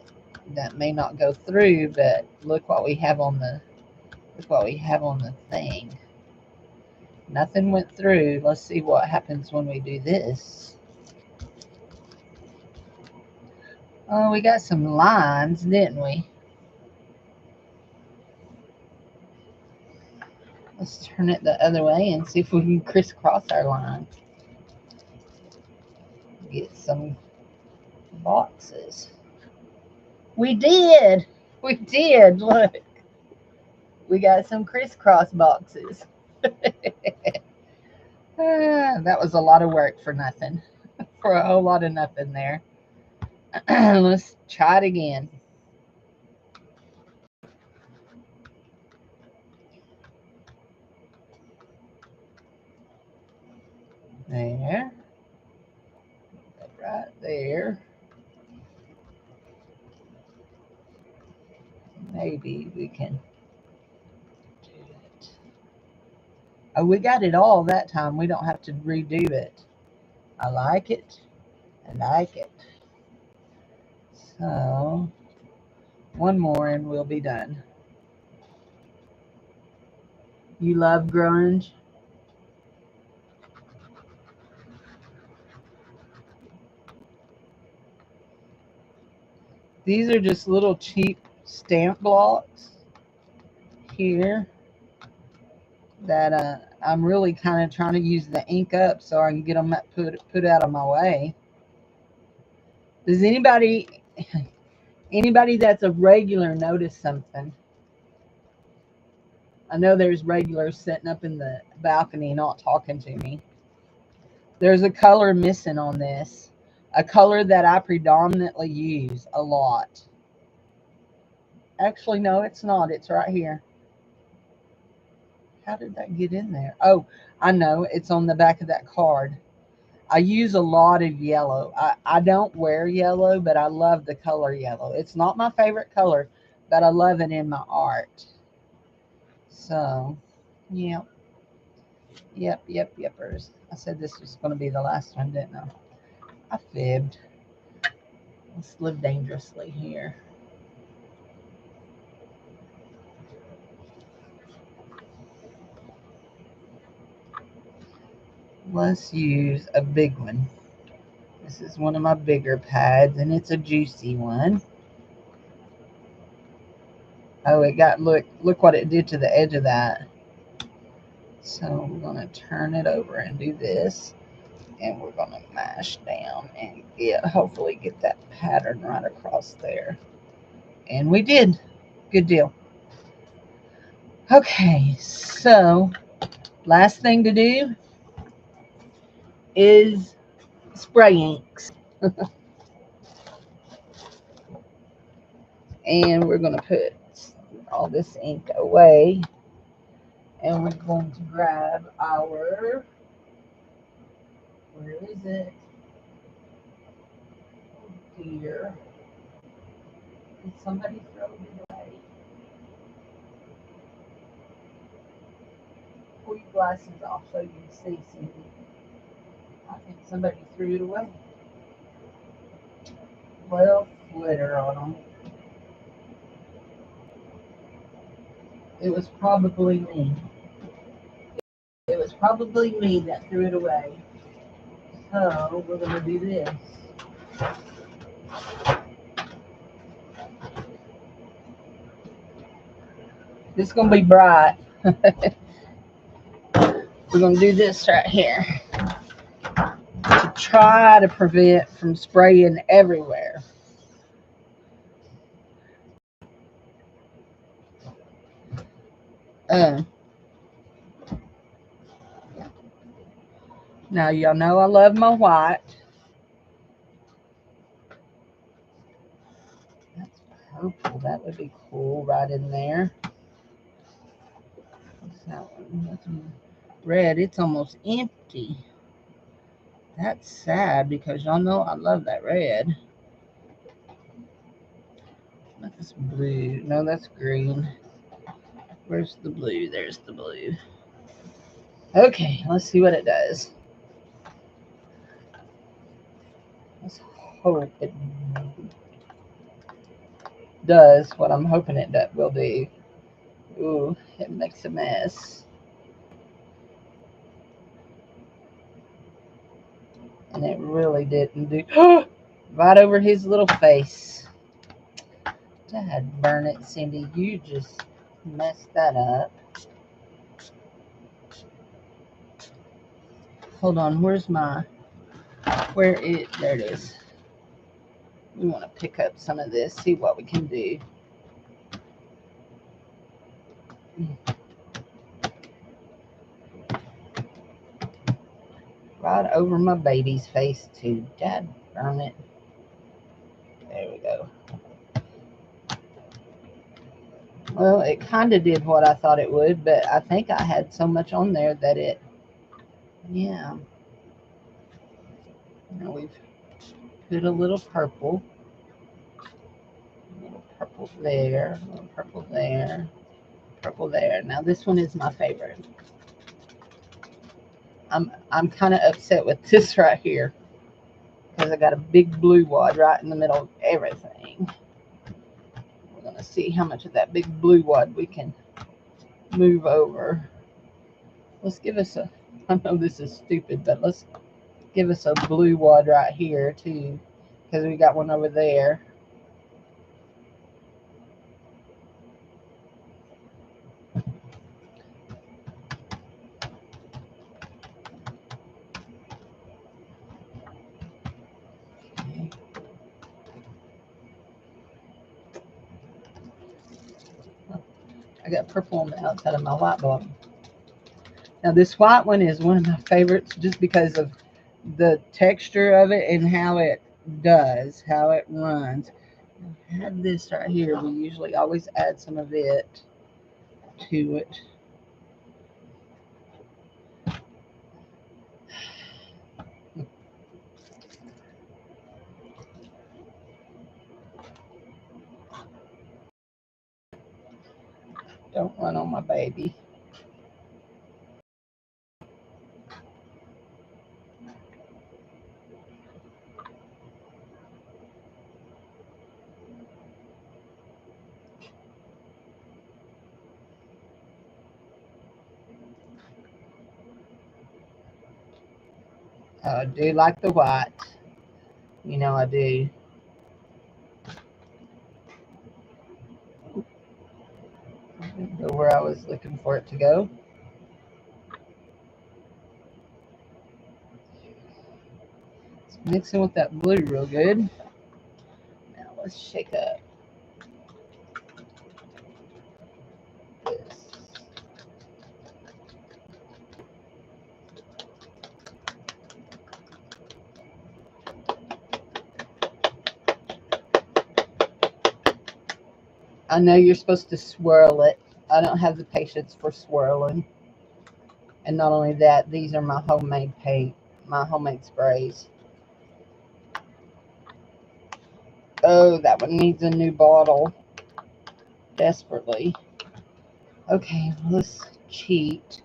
That may not go through, but look what we have on the thing. Nothing went through. Let's see what happens when we do this. Oh, we got some lines, didn't we? Let's turn it the other way and see if we can crisscross our line. Get some boxes. We did. We did. Look. We got some crisscross boxes. That was a lot of work for nothing. For a whole lot of nothing there. Let's try it again. There. Right there. Maybe we can do it. Oh, we got it all that time. We don't have to redo it. I like it. I like it. So, one more and we'll be done. You love grunge? These are just little cheap stamp blocks here that I'm really kind of trying to use the ink up so I can get them put out of my way. Does anybody that's a regular notice something? I know there's regulars sitting up in the balcony not talking to me. There's a color missing on this, a color that I predominantly use a lot. Actually, no, it's not. It's right here. How did that get in there? Oh, I know. It's on the back of that card. I use a lot of yellow. I don't wear yellow, but I love the color yellow. It's not my favorite color, but I love it in my art. So, yeah. Yepers. I said this was going to be the last one, didn't I? I fibbed. Let's live dangerously here. Let's use a big one. This is one of my bigger pads, and it's a juicy one. Oh, it got, look what it did to the edge of that. So we're going to turn it over and do this. And we're going to mash down and hopefully get that pattern right across there. And we did. Good deal. Okay, so last thing to do is spray inks. And we're going to put all this ink away. And we're going to grab our, where is it? Oh dear. Did somebody throw it away? Pull your glasses off so you can see, Cindy. I think somebody threw it away. Well, glitter on them. It was probably me. It was probably me that threw it away. So we're going to do this. This is going to be bright. We're going to do this right here to try to prevent from spraying everywhere. Now y'all know I love my white. That's purple. That would be cool right in there. What's that one? That's red. It's almost empty. That's sad because y'all know I love that red. That's blue. No, that's green. Where's the blue? There's the blue. Okay, let's see what it does. Let's hope it does what I'm hoping it will do. Ooh, it makes a mess. And it really didn't do. Right over his little face. Dad, burn it, Cindy. You just messed that up. hold on, there it is. We want to pick up some of this, see what we can do. Right over my baby's face too. Dad darn it. There we go. Well, it kind of did what I thought it would, but I think I had so much on there that it, yeah. Now we've put a little purple. A little purple there, a little purple there, purple there. Now this one is my favorite. I'm kind of upset with this right here because I got a big blue wad right in the middle of everything. We're going to see how much of that big blue wad we can move over. Let's give us a, I know this is stupid, but let's give us a blue wad right here too, because we got one over there. Okay. I got purple on the outside of my white bottle. Now this white one is one of my favorites just because of the texture of it and how it runs. I had this right here. We usually always add some of it to it. Don't run on my baby. I do like the white. You know I do. Go where I was looking for it to go. It's mixing with that blue real good. Now let's shake up this. I know you're supposed to swirl it. I don't have the patience for swirling. And not only that, these are my homemade sprays. Oh, that one needs a new bottle desperately. Okay, let's cheat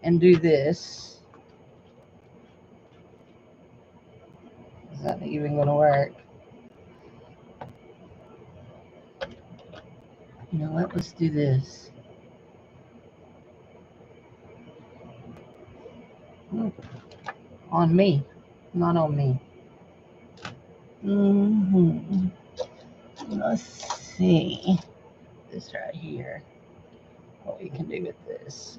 and do this. Is that even going to work? You know what? Let's do this. On me, not on me. Let's see this right here. What we can do with this.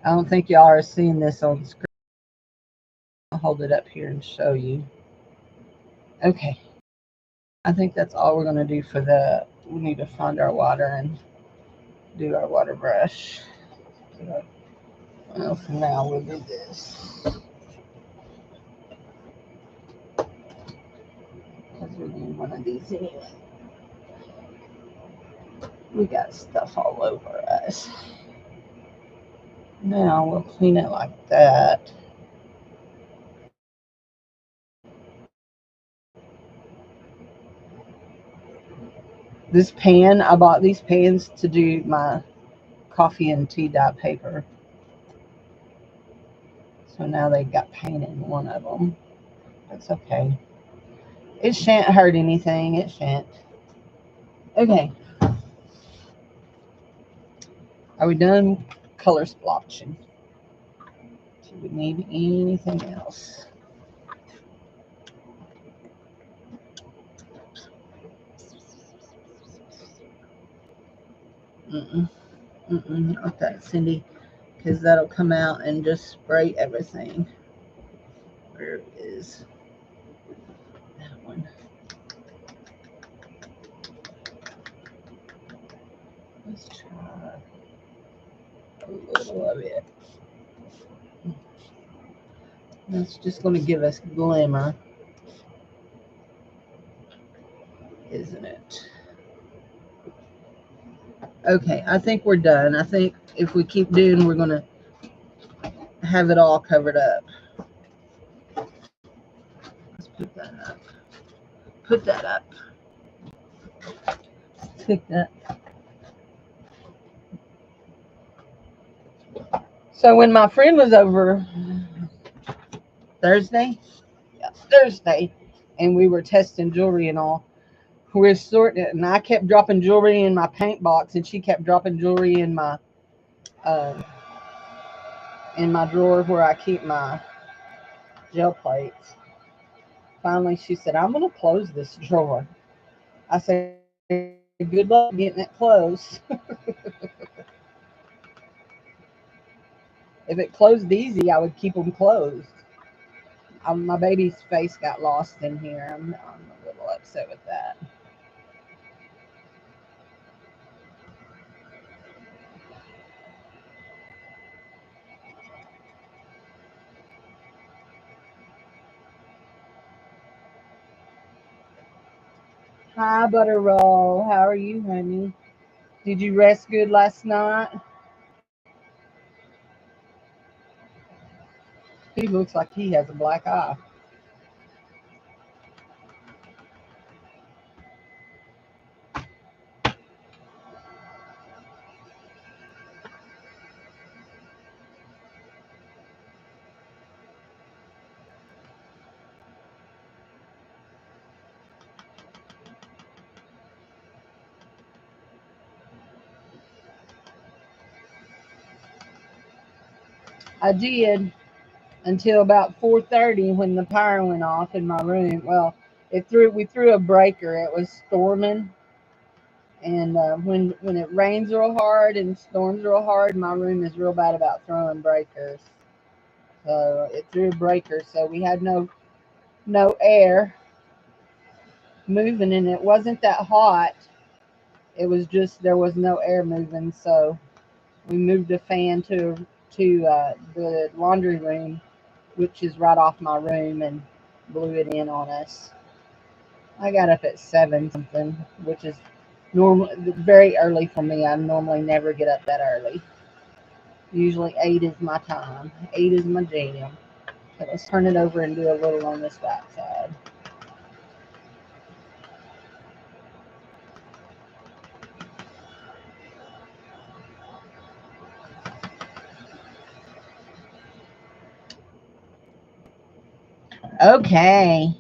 I don't think y'all are seeing this on screen. I'll hold it up here and show you. Okay. I think that's all we're going to do for the, we need to find our water and do our water brush. Well, for now we'll do this. Because we're doing one of these anyway. We got stuff all over us. Now we'll clean it like that. This pan, I bought these pans to do my coffee and tea dye paper. So now they got paint in one of them. That's okay. It shan't hurt anything. It shan't. Okay. Are we done color splotching? Do we need anything else? Mm-mm. Mm-mm. Okay, Cindy, because that'll come out and just spray everything. Where is that one? Let's try a little of it. That's just going to give us glimmer, isn't it? Okay, I think we're done. I think if we keep doing, we're going to have it all covered up. Let's put that up. Put that up. Pick that. So when my friend was over Thursday, and we were testing jewelry and all, we're sorting it, and I kept dropping jewelry in my paint box, and she kept dropping jewelry uh, in my drawer where I keep my gel plates. Finally, she said, "I'm going to close this drawer." I said, "Good luck getting it closed." If it closed easy, I would keep them closed. My baby's face got lost in here. I'm a little upset with that. Hi, Butter Roll. How are you, honey? Did you rest good last night? He looks like he has a black eye. I did until about 4:30 when the power went off in my room. Well, we threw a breaker. It was storming, and when it rains real hard and storms real hard, my room is real bad about throwing breakers. So it threw a breaker. So we had no air moving, and it wasn't that hot. It was just there was no air moving. So we moved the fan to the laundry room, which is right off my room, and blew it in on us. I got up at 7 something, which is normal, very early for me. I normally never get up that early. Usually 8 is my time. 8 is my jam. So let's turn it over and do a little on this back side. Okay.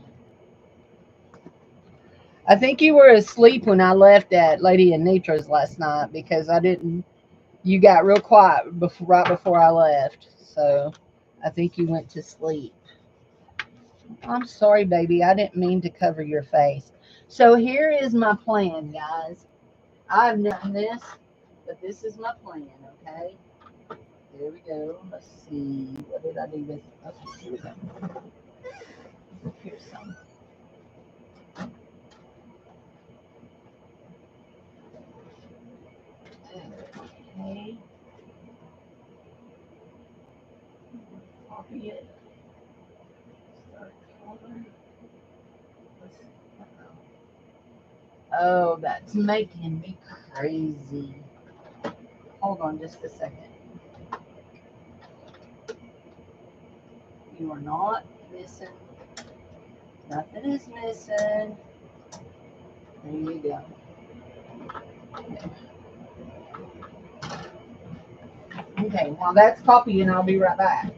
I think you were asleep when I left at Lady Anitra's last night because I didn't. You got real quiet right before I left, so I think you went to sleep. I'm sorry, baby. I didn't mean to cover your face. So here is my plan, guys. I've done this, but this is my plan, okay? Here we go. Let's see. What did I do this? Okay, here we go. Here's some. Okay. Copy it. Start color. Oh, that's making me crazy. Hold on just a second. You are not missing. Nothing is missing. There you go. Okay, while that's copying, I'll be right back.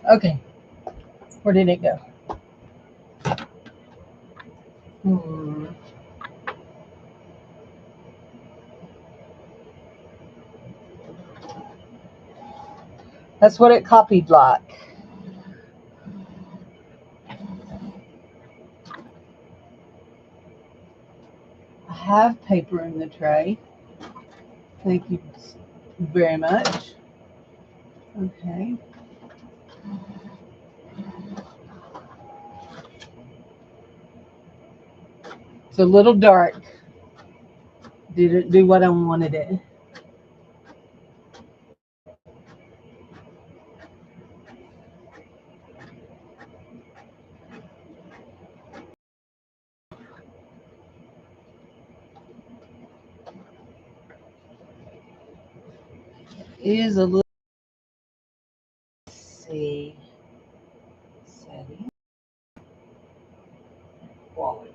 Okay, where did it go? Hmm. That's what it copied like. I have paper in the tray. Thank you very much. Okay. It's a little dark. Did it do what I wanted it? It is a little. Let's see. Setting. Quality.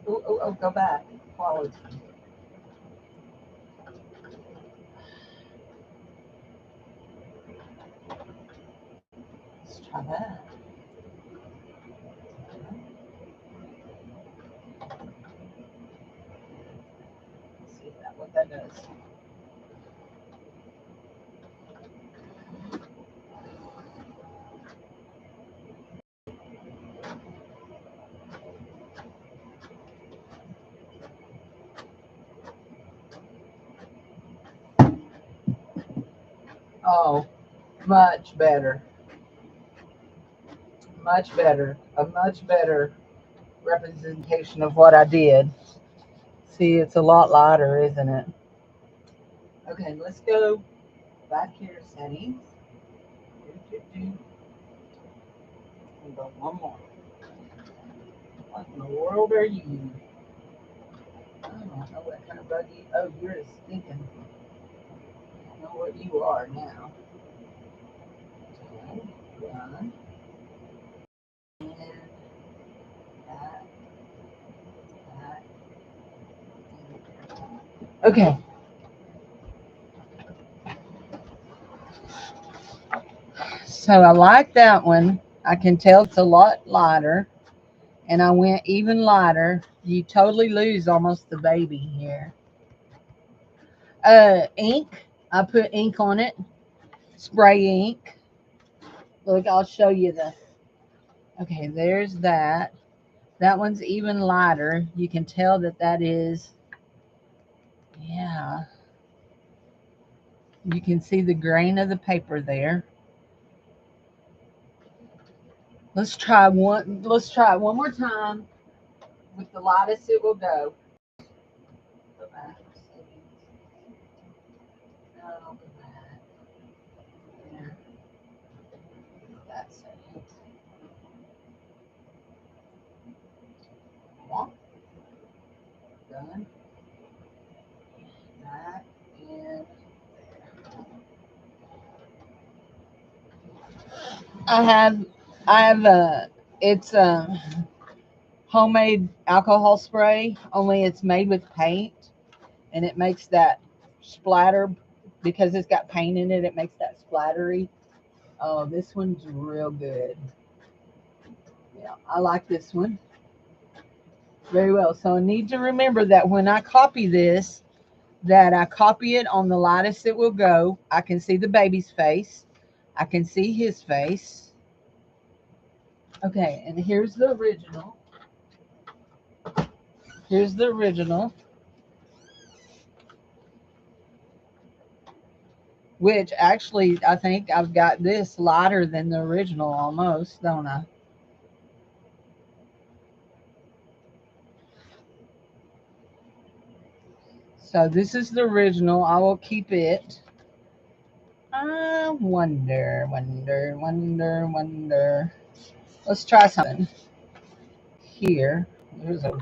Ooh, go back. Quality. Let's try that. Let's see what that does. Oh, much better. Much better. A much better representation of what I did. See, it's a lot lighter, isn't it? Okay, let's go back here, settings. And go one more. What in the world are you? I don't know what kind of bug you. Oh, you're a stinking. I know what you are now. Okay, done. And that, that. Okay, so I like that one. I can tell it's a lot lighter. And I went even lighter. You totally lose almost the baby here. Ink. I put ink on it. Spray ink. Look, I'll show you the. Okay, there's that. That one's even lighter. You can tell that that is. Yeah. You can see the grain of the paper there. Let's try one. Let's try it one more time. With the lightest it will go. Go back. No, go back. There. That's it. Come on. Done. That and I have I have it's a homemade alcohol spray, only it's made with paint and it makes that splatter because it's got paint in it, it makes that splattery. Oh, this one's real good. Yeah, I like this one very well. So I need to remember that when I copy this, that I copy it on the lightest it will go. I can see the baby's face. I can see his face. Okay, and here's the original. Here's the original, which actually I think I've got this lighter than the original almost, don't I? So this is the original. I will keep it. I wonder. Let's try something here. There's a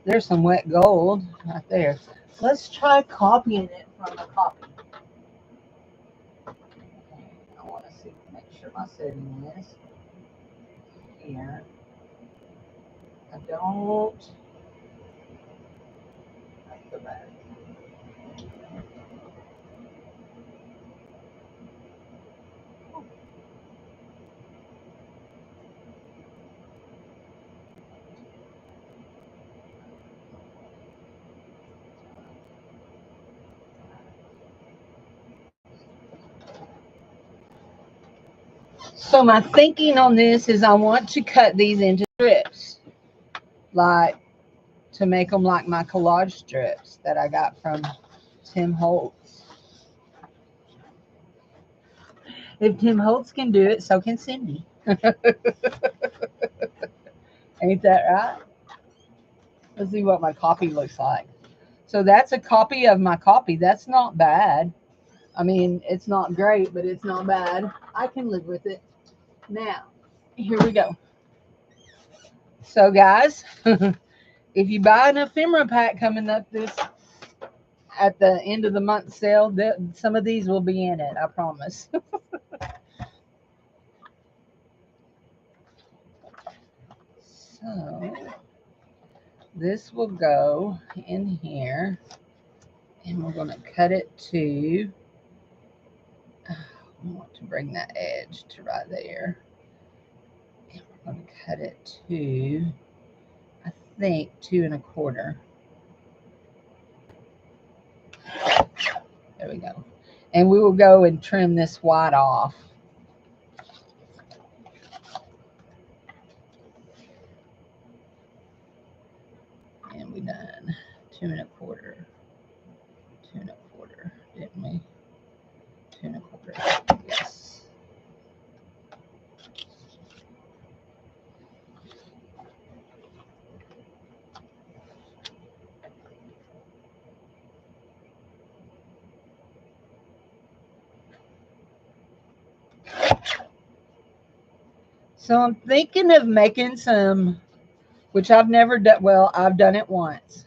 there's some wet gold right there. Let's try copying it from a copy. I want to see, make sure my setting is here. I don't. Let's go back. So my thinking on this is I want to cut these into strips, like to make them like my collage strips that I got from Tim Holtz. If Tim Holtz can do it, so can Cindy. Ain't that right? Let's see what my copy looks like. So that's a copy of my copy. That's not bad. I mean, it's not great, but it's not bad. I can live with it. Now, here we go. So, guys, if you buy an ephemera pack coming up this at the end of the month sale, some of these will be in it. I promise. So, this will go in here, and we're going to cut it to. I want to bring that edge to right there. And we're going to cut it to, I think, 2 1/4. There we go. And we will go and trim this white off. And we done 2 1/4. 2 1/4, didn't we? 2 1/4. Yes. So I'm thinking of making some, which I've never done. Well, I've done it once.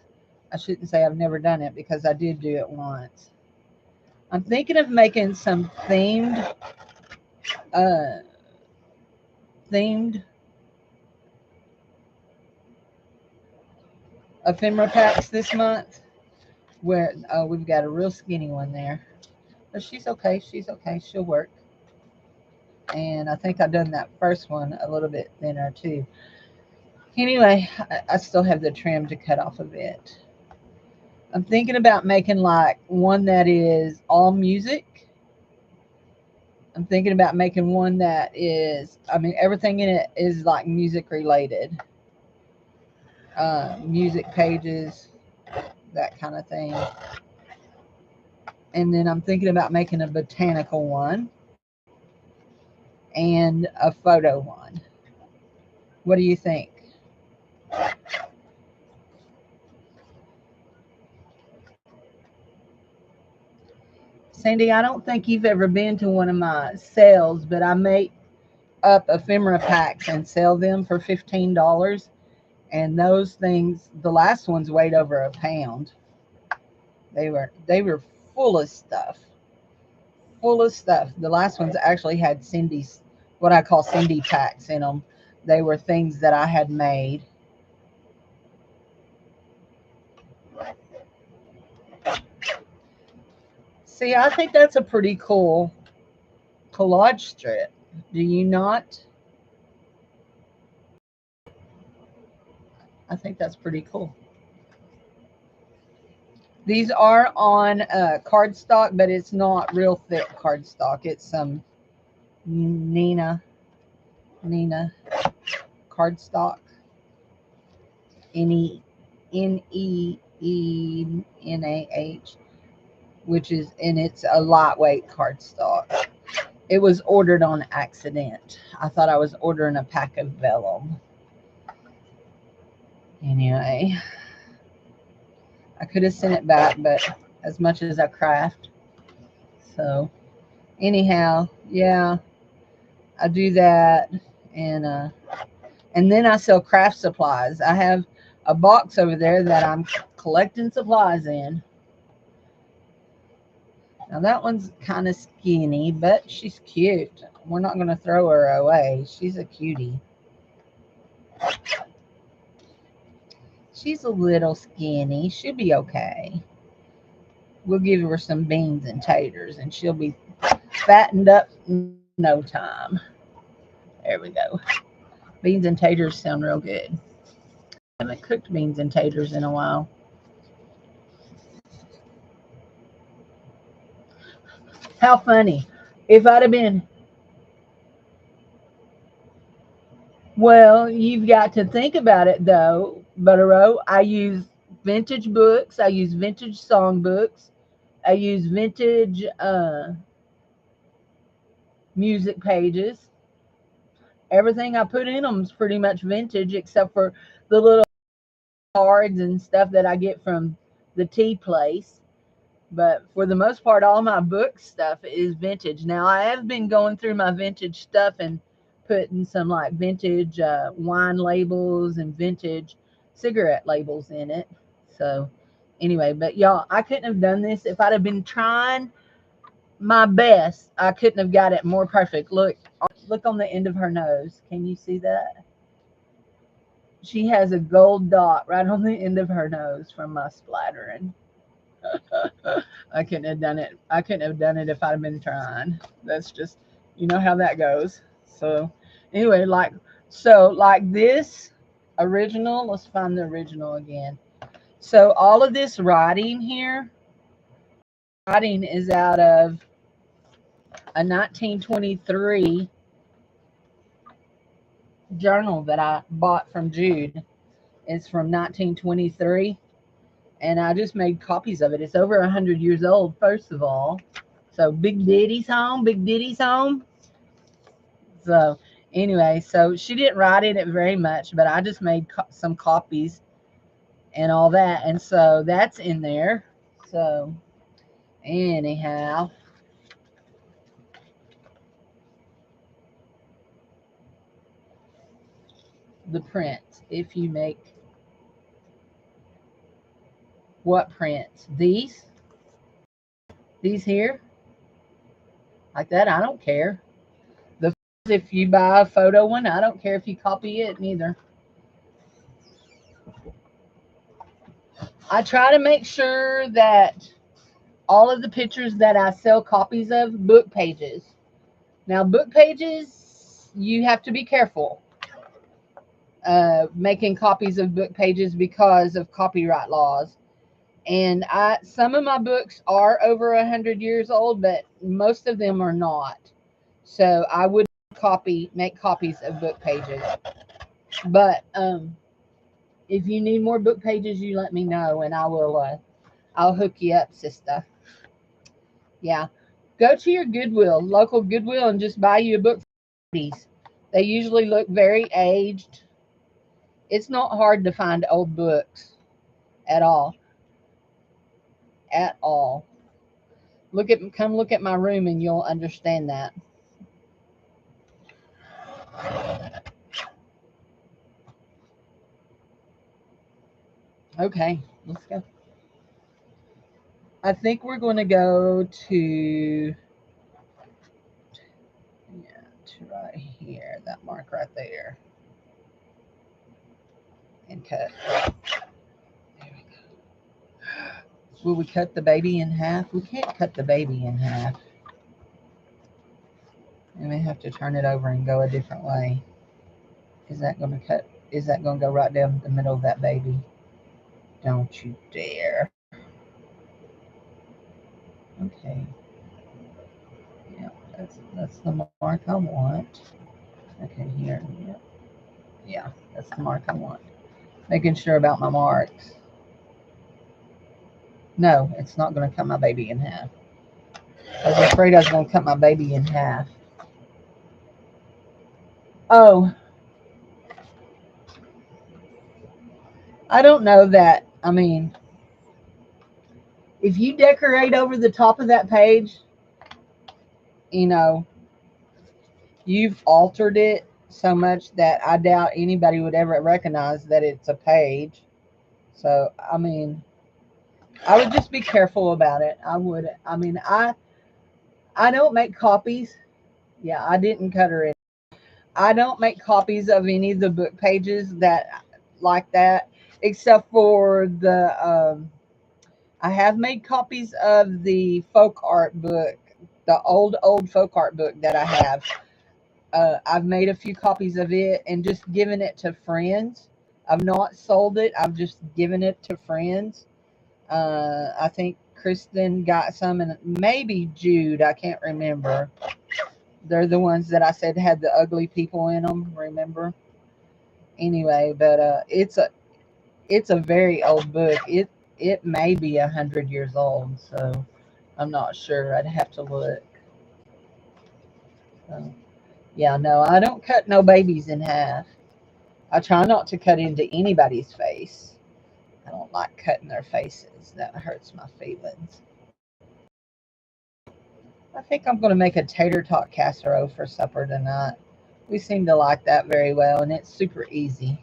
I shouldn't say I've never done it because I did do it once. I'm thinking of making some uh, themed ephemera packs this month. Where we've got a real skinny one there, but she's okay. She's okay. She'll work. And I think I've done that first one a little bit thinner too. Anyway, I still have the trim to cut off a bit. I'm thinking about making like one that is all music. I'm thinking about making one that is, I mean, everything in it is like music related. Music pages, that kind of thing. And then I'm thinking about making a botanical one and a photo one. What do you think? Sandy, I don't think you've ever been to one of my sales, but I make up ephemera packs and sell them for $15. And those things, the last ones weighed over a pound. They were full of stuff. Full of stuff. The last ones actually had Cindy's, what I call Cindy packs in them. They were things that I had made. See, I think that's a pretty cool collage strip. Do you not? I think that's pretty cool. These are on cardstock, but it's not real thick cardstock. It's some Nina cardstock. Nenah, which is, and it's a lightweight cardstock. It was ordered on accident. I thought I was ordering a pack of vellum. Anyway, I could have sent it back, but as much as I craft. So, anyhow, yeah, I do that, and then I sell craft supplies. I have a box over there that I'm collecting supplies in. Now that one's kind of skinny, but she's cute. We're not going to throw her away. She's a cutie. She's a little skinny. She'll be okay. We'll give her some beans and taters, and she'll be fattened up in no time. There we go. Beans and taters sound real good. I haven't cooked beans and taters in a while. How funny. If I'd have been Well, you've got to think about it though, Buttero. I use vintage books. I use vintage songbooks. I use vintage music pages. Everything I put in them is pretty much vintage, except for the little cards and stuff that I get from the tea place. But for the most part, all my book stuff is vintage. Now, I have been going through my vintage stuff and putting some like vintage wine labels and vintage cigarette labels in it. So, anyway, but y'all, I couldn't have done this if I'd have been trying my best. I couldn't have got it more perfect. Look on the end of her nose. Can you see that? She has a gold dot right on the end of her nose from my splattering. I couldn't have done it. I couldn't have done it if I'd been trying. That's just, you know how that goes. So, anyway, like this original. Let's find the original again. So, all of this writing here, writing is out of a 1923 journal that I bought from Jude. It's from 1923, and I just made copies of it. It's over 100 years old, first of all. So Big Diddy's home, Big Diddy's home. So anyway, so she didn't write in it very much, but I just made some copies and all that, and so that's in there. So anyhow, the print. If you make what prints? These here, like that. I don't care. The if you buy a photo one, I don't care if you copy it neither. I try to make sure that all of the pictures that I sell copies of, book pages. Now, book pages, you have to be careful making copies of book pages because of copyright laws. And some of my books are over 100 years old, but most of them are not. So I would make copies of book pages. But if you need more book pages, you let me know, and I'll hook you up, sister. Yeah. Go to your Goodwill, local Goodwill, and just buy you a book. They usually look very aged. It's not hard to find old books at all. At all. Come look at my room and you'll understand that. Okay, let's go. I think we're going to go to right here, that mark right there, and cut. There we go. Will we cut the baby in half? We can't cut the baby in half. We may have to turn it over and go a different way. Is that going to cut? Is that going to go right down the middle of that baby? Don't you dare. Okay. Yeah, that's the mark I want. Okay, here. Yeah, that's the mark I want. Making sure about my marks. No, it's not going to cut my baby in half. I was afraid I was going to cut my baby in half. Oh, I don't know that. I mean, if you decorate over the top of that page, you know, you've altered it so much that I doubt anybody would ever recognize that it's a page. So, I mean, I would just be careful about it. I would. I mean, I don't make copies. Yeah, I didn't cut her in. I don't make copies of any of the book pages that like that, except for I have made copies of the folk art book, the old folk art book that I have. I've made a few copies of it and just given it to friends. I've not sold it. I've just given it to friends. I think Kristen got some, and maybe Jude. I can't remember. They're the ones that I said had the ugly people in them. Remember? Anyway, but it's a very old book. It may be 100 years old, so I'm not sure. I'd have to look. So, yeah, no, I don't cut no babies in half. I try not to cut into anybody's face. I don't like cutting their faces. That hurts my feelings. I think I'm going to make a tater tot casserole for supper tonight. We seem to like that very well, and it's super easy.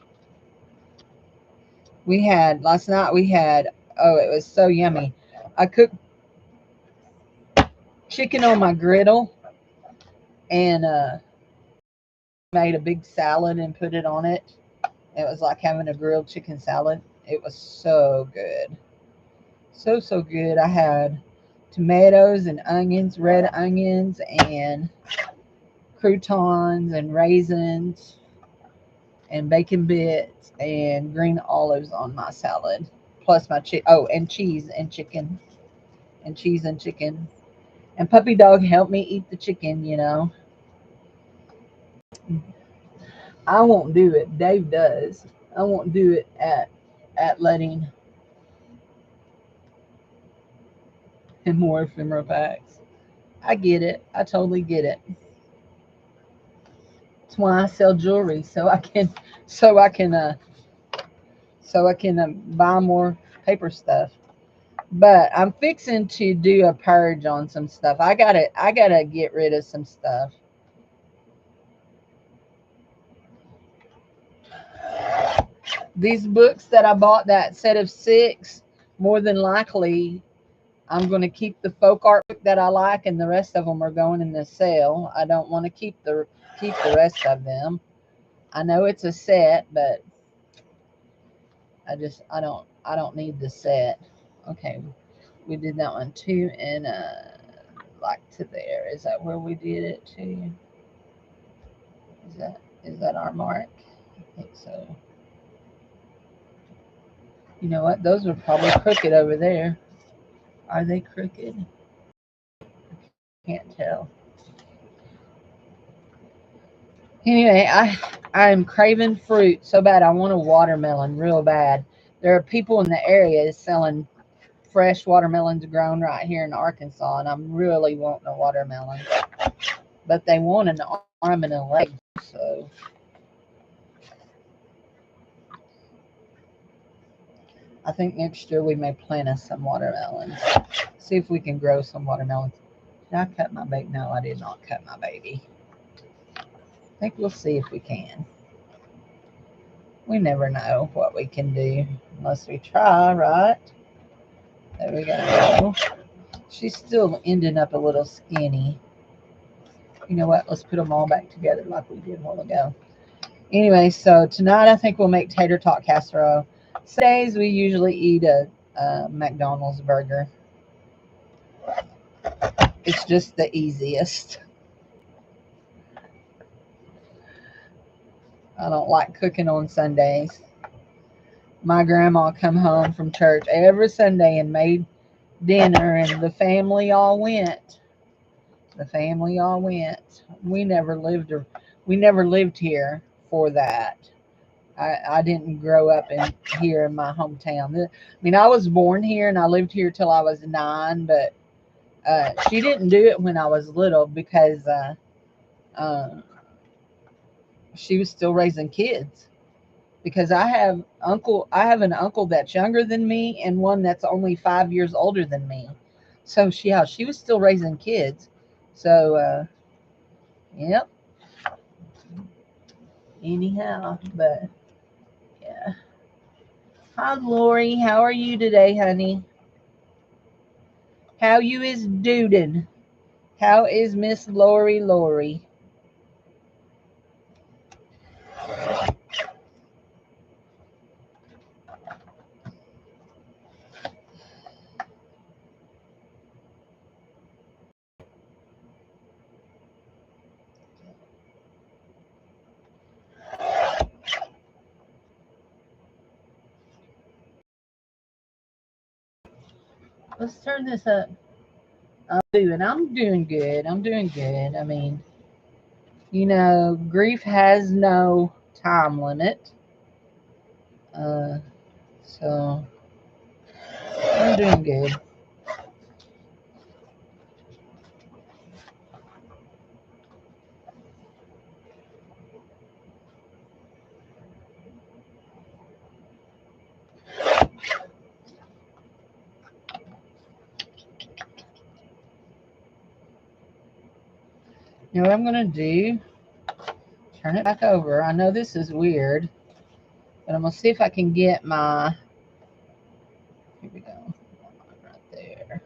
We had last night. We had, oh, it was so yummy. I cooked chicken on my griddle and made a big salad and put it on it. It was like having a grilled chicken salad. It was so good. So, so good. I had tomatoes and onions, red onions, and croutons and raisins and bacon bits and green olives on my salad. Plus my and cheese and chicken. And cheese and chicken. And puppy dog helped me eat the chicken. I won't do it. Dave does. I won't do it at letting him more ephemera packs. I get it. I totally get it. That's why I sell jewelry so I can buy more paper stuff. But I'm fixing to do a purge on some stuff. I gotta get rid of some stuff. These books that I bought, that set of 6, more than likely I'm going to keep the folk art book that I like, and the rest of them are going in the sale. I don't want to keep the rest of them. I know it's a set, but I don't need the set. Okay, we did that one too, and like to there. Is that where we did it too? Is that our mark? I think so. You know what? Those were probably crooked over there. Are they crooked? Can't tell. Anyway, I'm craving fruit so bad. I want a watermelon real bad. There are people in the area selling fresh watermelons grown right here in Arkansas, and I'm really wanting a watermelon. But they want an arm and a leg, so I think next year we may plant us some watermelons. See if we can grow some watermelons. Did I cut my baby? No, I did not cut my baby. I think we'll see if we can. We never know what we can do unless we try, right? There we go. She's still ending up a little skinny. You know what? Let's put them all back together like we did a while ago. Anyway, so tonight I think we'll make tater tot casserole. Some days we usually eat a McDonald's burger. It's just the easiest. I don't like cooking on Sundays. My grandma come home from church every Sunday and made dinner, and the family all went. The family all went. We never lived here for that. I didn't grow up here in my hometown. I mean, I was born here and I lived here till I was 9, but she didn't do it when I was little because uh, she was still raising kids. Because I have an uncle that's younger than me and one that's only 5 years older than me. So she was still raising kids. So yep. Anyhow, but yeah. Hi, Lori. How are you today, honey? How you is doodin'? How is Miss Lori? Let's turn this up. I'm doing good. I'm doing good. I mean, grief has no time limit. So I'm doing good. Now what I'm going to do, turn it back over. I know this is weird, but I'm going to see if I can get my, here we go, right there,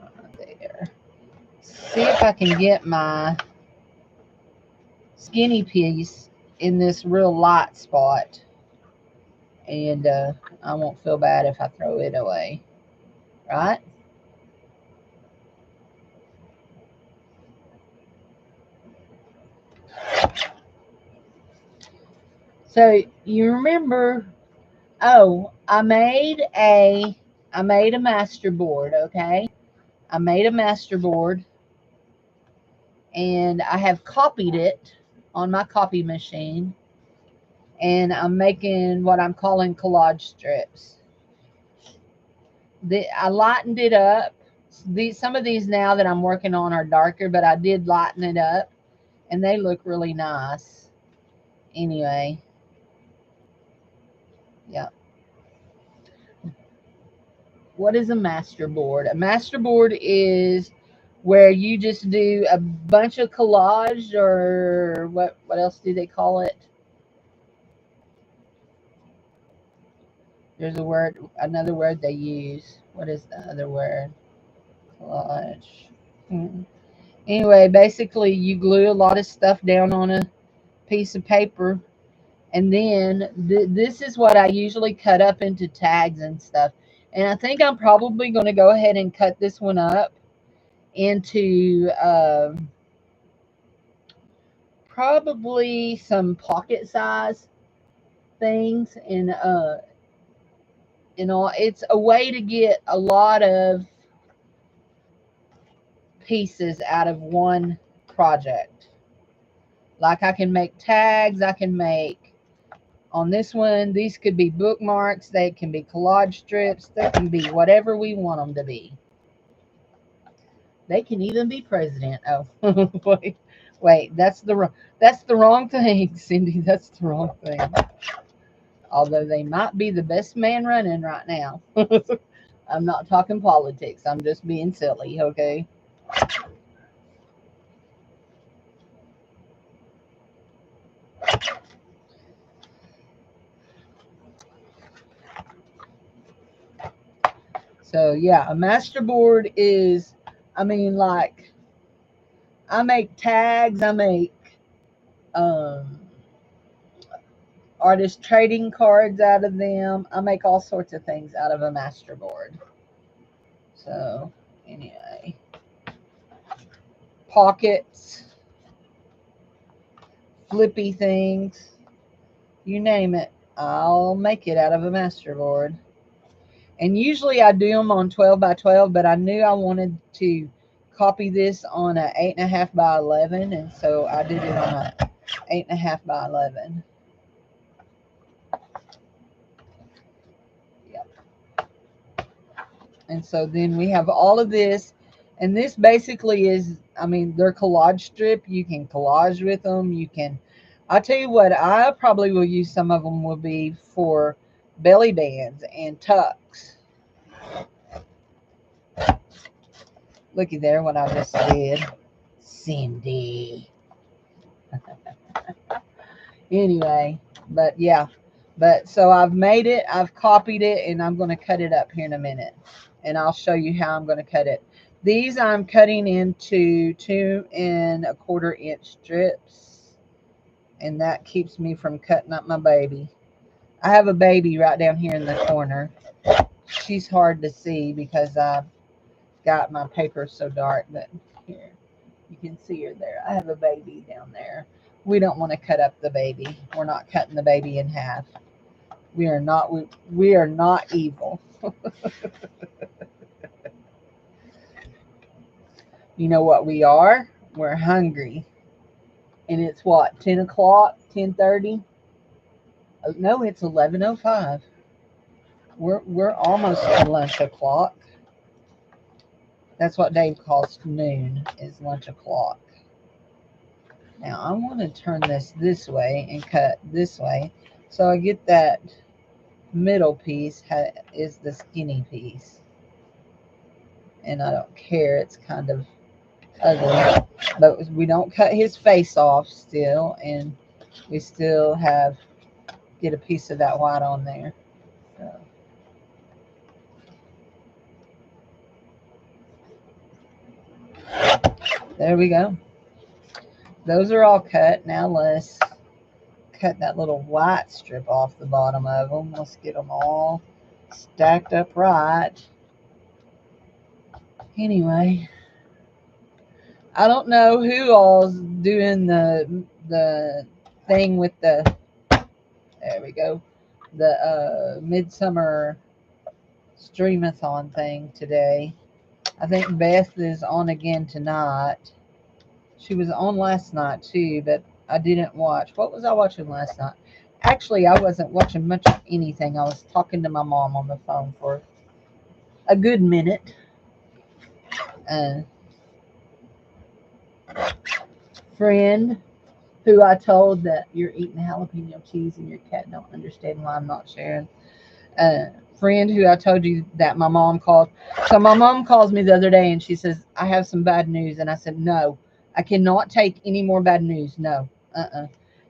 right there. See if I can get my skinny piece in this real light spot, and I won't feel bad if I throw it away, right? So you remember, oh, I made a master board, okay? I made a master board, and I have copied it on my copy machine, and I'm making what I'm calling collage strips. I lightened it up. Some of these now that I'm working on are darker, but I did lighten it up, and they look really nice. Anyway, yeah. What is a master board? A master board is where you just do a bunch of collage, or what else do they call it? There's a word, another word they use. What is the other word? Collage. Hmm. Anyway, basically you glue a lot of stuff down on a piece of paper, and then this is what I usually cut up into tags and stuff. And I think I'm probably going to go ahead and cut this one up into probably some pocket size things, and all. It's a way to get a lot of pieces out of one project. Like I can make tags, I can make on this one, these could be bookmarks, they can be collage strips, they can be whatever we want them to be. They can even be president. Oh, wait, that's the wrong thing, Cindy. That's the wrong thing. Although they might be the best man running right now. I'm not talking politics. I'm just being silly, okay? So yeah, a master board is, I mean, like I make tags, I make um, artist trading cards out of them. I make all sorts of things out of a master board. So anyway, pockets, flippy things, you name it, I'll make it out of a master board. And usually I do them on 12 by 12, but I knew I wanted to copy this on a 8.5 by 11, and so I did it on a 8.5 by 11. Yep. And so then we have all of this, and this basically is, I mean, they're collage strip. You can collage with them. You can, I'll tell you what, I probably will use some of them will be for belly bands and tucks. Looky there, what I just did. Cindy. Anyway, but yeah, but so I've made it, I've copied it, and I'm going to cut it up here in a minute, and I'll show you how I'm going to cut it. These I'm cutting into 2.25-inch strips, and that keeps me from cutting up my baby. I have a baby right down here in the corner. She's hard to see because I've got my paper so dark, but here you can see her there. I have a baby down there. We don't want to cut up the baby. We're not cutting the baby in half. We are not evil. You know what we are? We're hungry. And it's what, 10 o'clock, 10:30? No, it's 11:05. We're almost to lunch o'clock. That's what Dave calls noon, is lunch o'clock. Now I want to turn this way and cut this way, so I get that middle piece is the skinny piece, and I don't care. It's kind of ugly, but we don't cut his face off still, and we still get a piece of that white on there. So. There we go. Those are all cut. Now let's cut that little white strip off the bottom of them. Let's get them all stacked up right. Anyway, I don't know who all's doing the thing with the, there we go, the midsummer streamathon thing today. I think Beth is on again tonight. She was on last night too, but I didn't watch. What was I watching last night? Actually, I wasn't watching much of anything. I was talking to my mom on the phone for a good minute. Friend who I told that you're eating jalapeno cheese and your cat don't understand why I'm not sharing. Friend who I told you that my mom called. So my mom calls me the other day and she says, I have some bad news. And I said, no, I cannot take any more bad news. No.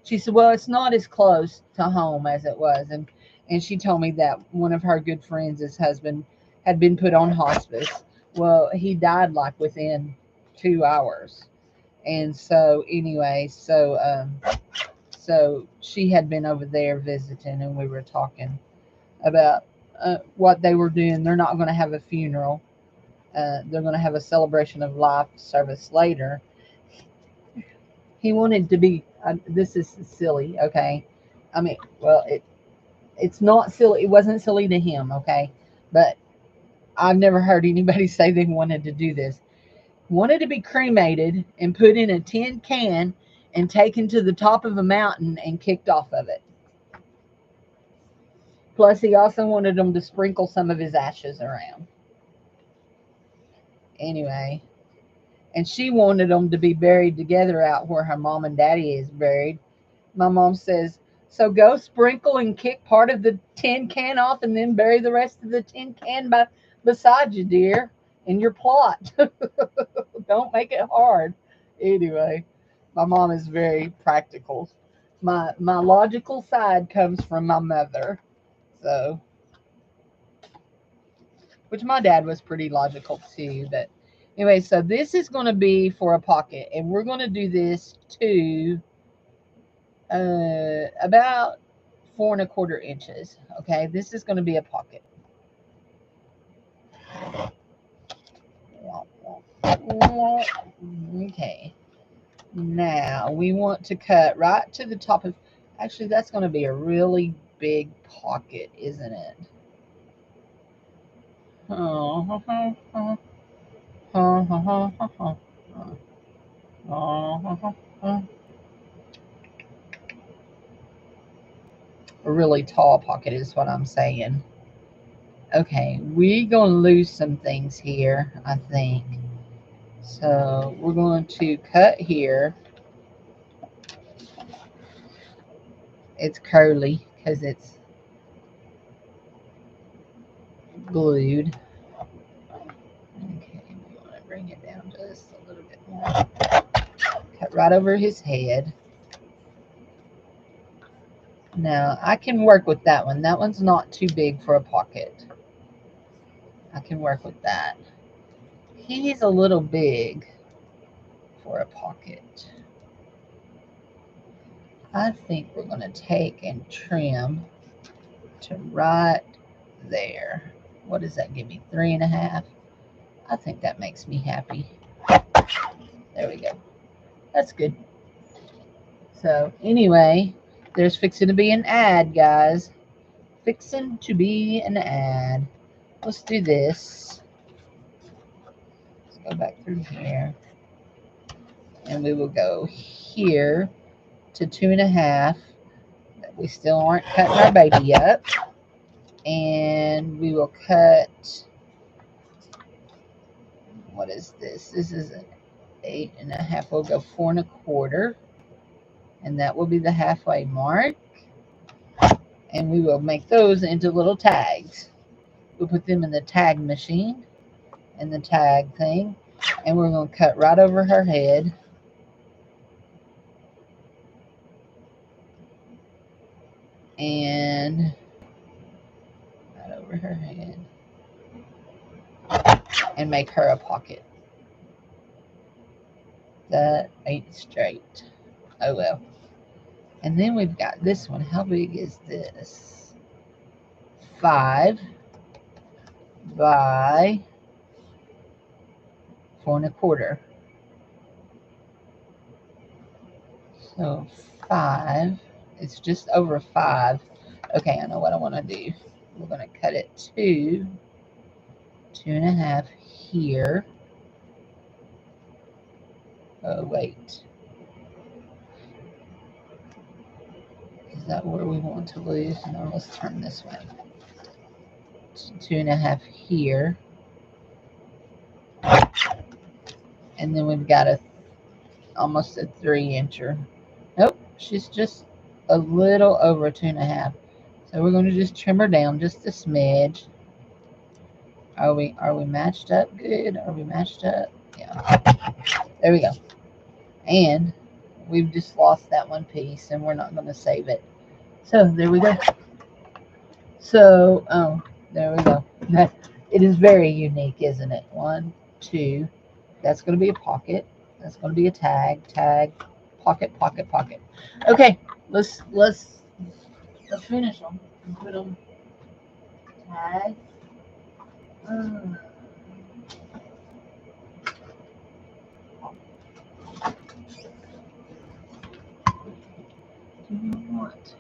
She said, well, it's not as close to home as it was. And she told me that one of her good friends, his husband, had been put on hospice. Well, he died like within 2 hours. And so anyway, so she had been over there visiting, and we were talking about what they were doing. They're not going to have a funeral. They're going to have a celebration of life service later. He wanted to be. This is silly, okay? I mean, well, it's not silly. It wasn't silly to him, okay? But I've never heard anybody say they wanted to do this. Wanted to be cremated and put in a tin can and taken to the top of a mountain and kicked off of it. Plus, he also wanted them to sprinkle some of his ashes around. Anyway, and she wanted them to be buried together out where her mom and daddy is buried. My mom says, so go sprinkle and kick part of the tin can off and then bury the rest of the tin can beside you, dear, in your plot. Don't make it hard. Anyway, my mom is very practical. My logical side comes from my mother. So, which my dad was pretty logical too. But anyway, so this is going to be for a pocket, and we're going to do this to about 4 1/4 inches. Okay, this is going to be a pocket. Okay, now we want to cut right to the top of, actually that's going to be a really big pocket, isn't it? A really tall pocket is what I'm saying. Okay, we're going to lose some things here, I think. So we're going to cut here. It's curly because it's glued. Okay, we want to bring it down just a little bit more. Cut right over his head. Now, I can work with that one. That one's not too big for a pocket. I can work with that. He's a little big for a pocket. I think we're going to take and trim to right there. What does that give me? 3.5. I think that makes me happy. There we go. That's good. So anyway, there's fixing to be an ad, guys. Fixing to be an ad. Let's do this. Let's go back through here. And we will go here to 2.5. we still aren't cutting our baby up. And we will cut, what is this? This is an 8.5. We'll go 4 1/4. And that will be the halfway mark. And we will make those into little tags. We'll put them in the tag machine and the tag thing. And we're going to cut right over her head. And right over her head. And make her a pocket. That ain't straight. Oh well. And then we've got this one. How big is this? 5 by 4 1/4. So 5. It's just over 5. Okay, I know what I want to do. We're going to cut it to 2.5 here. Oh, wait. Is that where we want to lose? No, let's turn this way. 2.5 here. And then we've got almost a 3-incher. Nope, she's just a little over 2.5. So we're going to just trim her down just a smidge. Are we matched up good? Are we matched up? Yeah. There we go. And we've just lost that one piece, and we're not going to save it. So there we go. So, there we go. It is very unique, isn't it? 1, 2. That's going to be a pocket. That's going to be a tag. Tag. Pocket. Pocket. Pocket. Okay. Let's finish them and put them tag. Do you want?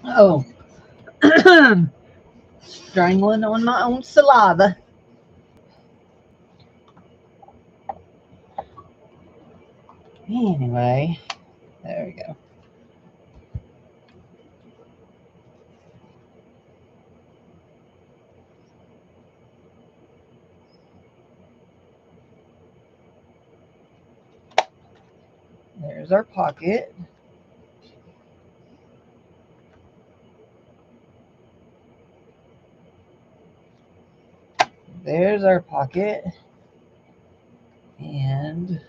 Oh. Strangling on my own saliva. Anyway, there we go. There's our pocket. There's our pocket. And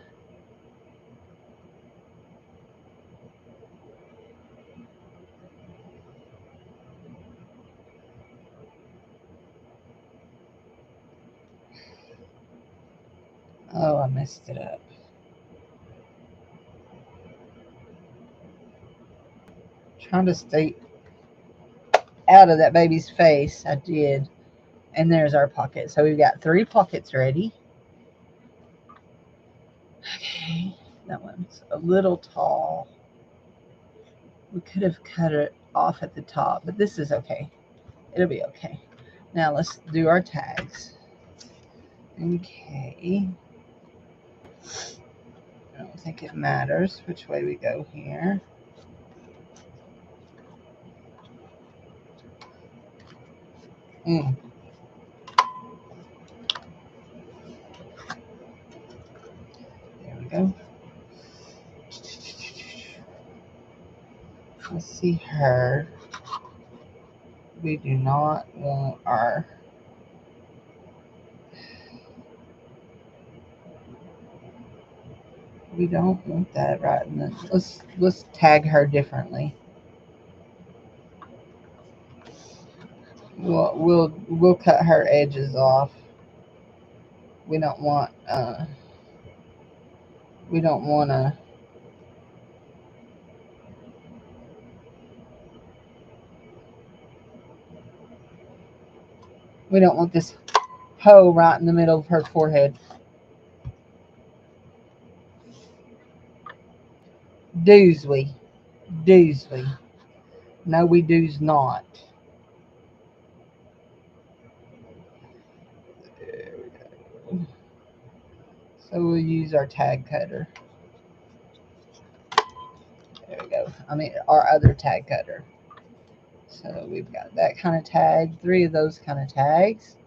oh, I messed it up. Trying to stay out of that baby's face. I did. And there's our pocket. So we've got 3 pockets ready. Okay. That one's a little tall. We could have cut it off at the top, but this is okay. It'll be okay. Now let's do our tags. Okay. I don't think it matters which way we go here. There we go. Let's see her. We do not want our we don't want that right in the let's tag her differently. We'll cut her edges off. We don't want to we don't want this hole right in the middle of her forehead. Does we? Does we? No, we does not. There we go. So we'll use our tag cutter. I mean, our other tag cutter. So we've got that kind of tag, 3 of those kind of tags.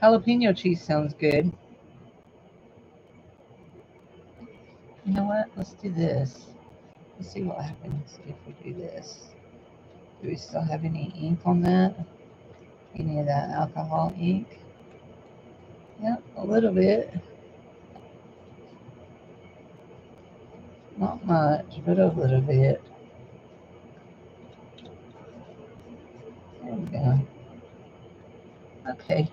Jalapeno cheese sounds good. You know what? Let's do this. Let's see what happens if we do this. Do we still have any ink on that? Any of that alcohol ink? Yep, a little bit. Not much, but a little bit. There we go. Okay.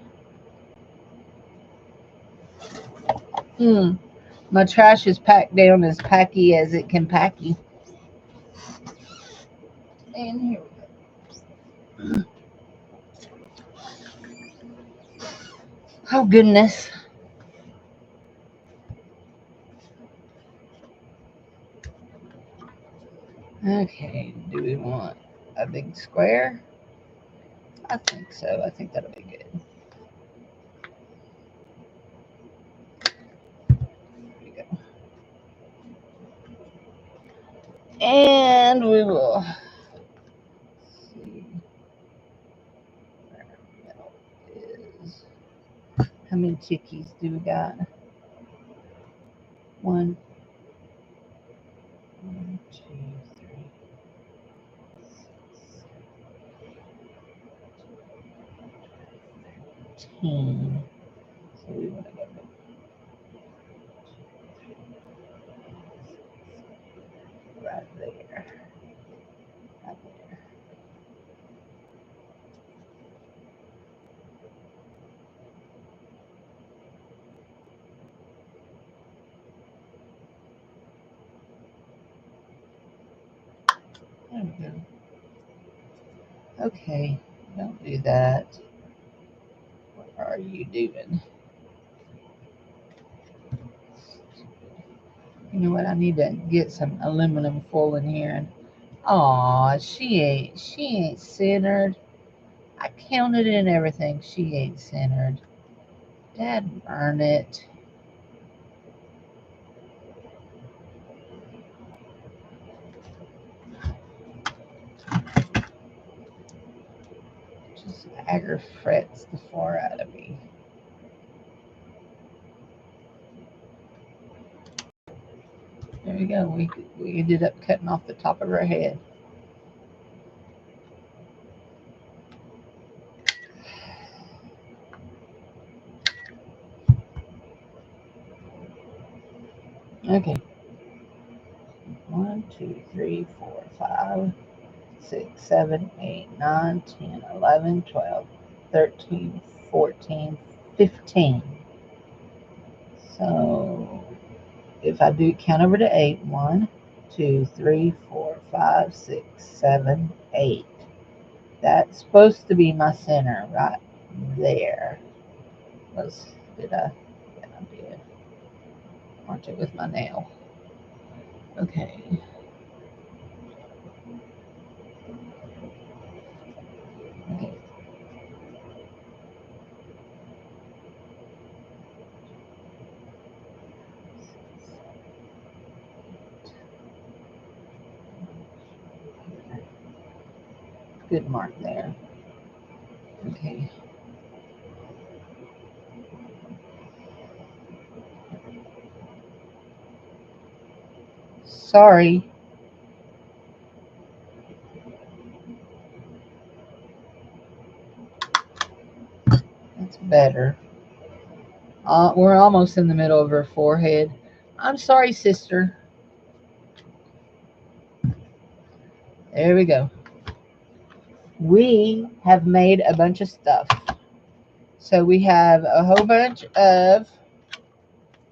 My trash is packed down as packy as it can packy. And here we go. Oh, goodness. Okay, do we want a big square? I think so. I think that'll be good. There we go. And we will see where our middle is. How many tickies do we got? One, 2, 3, 13. So we want to go right there. Right there. There we go. Okay, don't do that. What are you doing? You know what? I need to get some aluminum foil in here. Aw, she ain't centered. I counted and everything. She ain't centered. Dad burn it. Just aggravates the floor out of me. There we go. We ended up cutting off the top of her head. Okay. 1, 2, 3, 4, 5, 6, 7, 8, 9, 10, 11, 12, 13, 14, 15. So if I do count over to 8, 1, 2, 3, 4, 5, 6, 7, 8. That's supposed to be my center right there. Did I? Yeah, I did. Marked it with my nail. Okay. Okay. Good mark there. Okay. Sorry. That's better. We're almost in the middle of her forehead. I'm sorry, sister. There we go. We have made a bunch of stuff. So we have a whole bunch of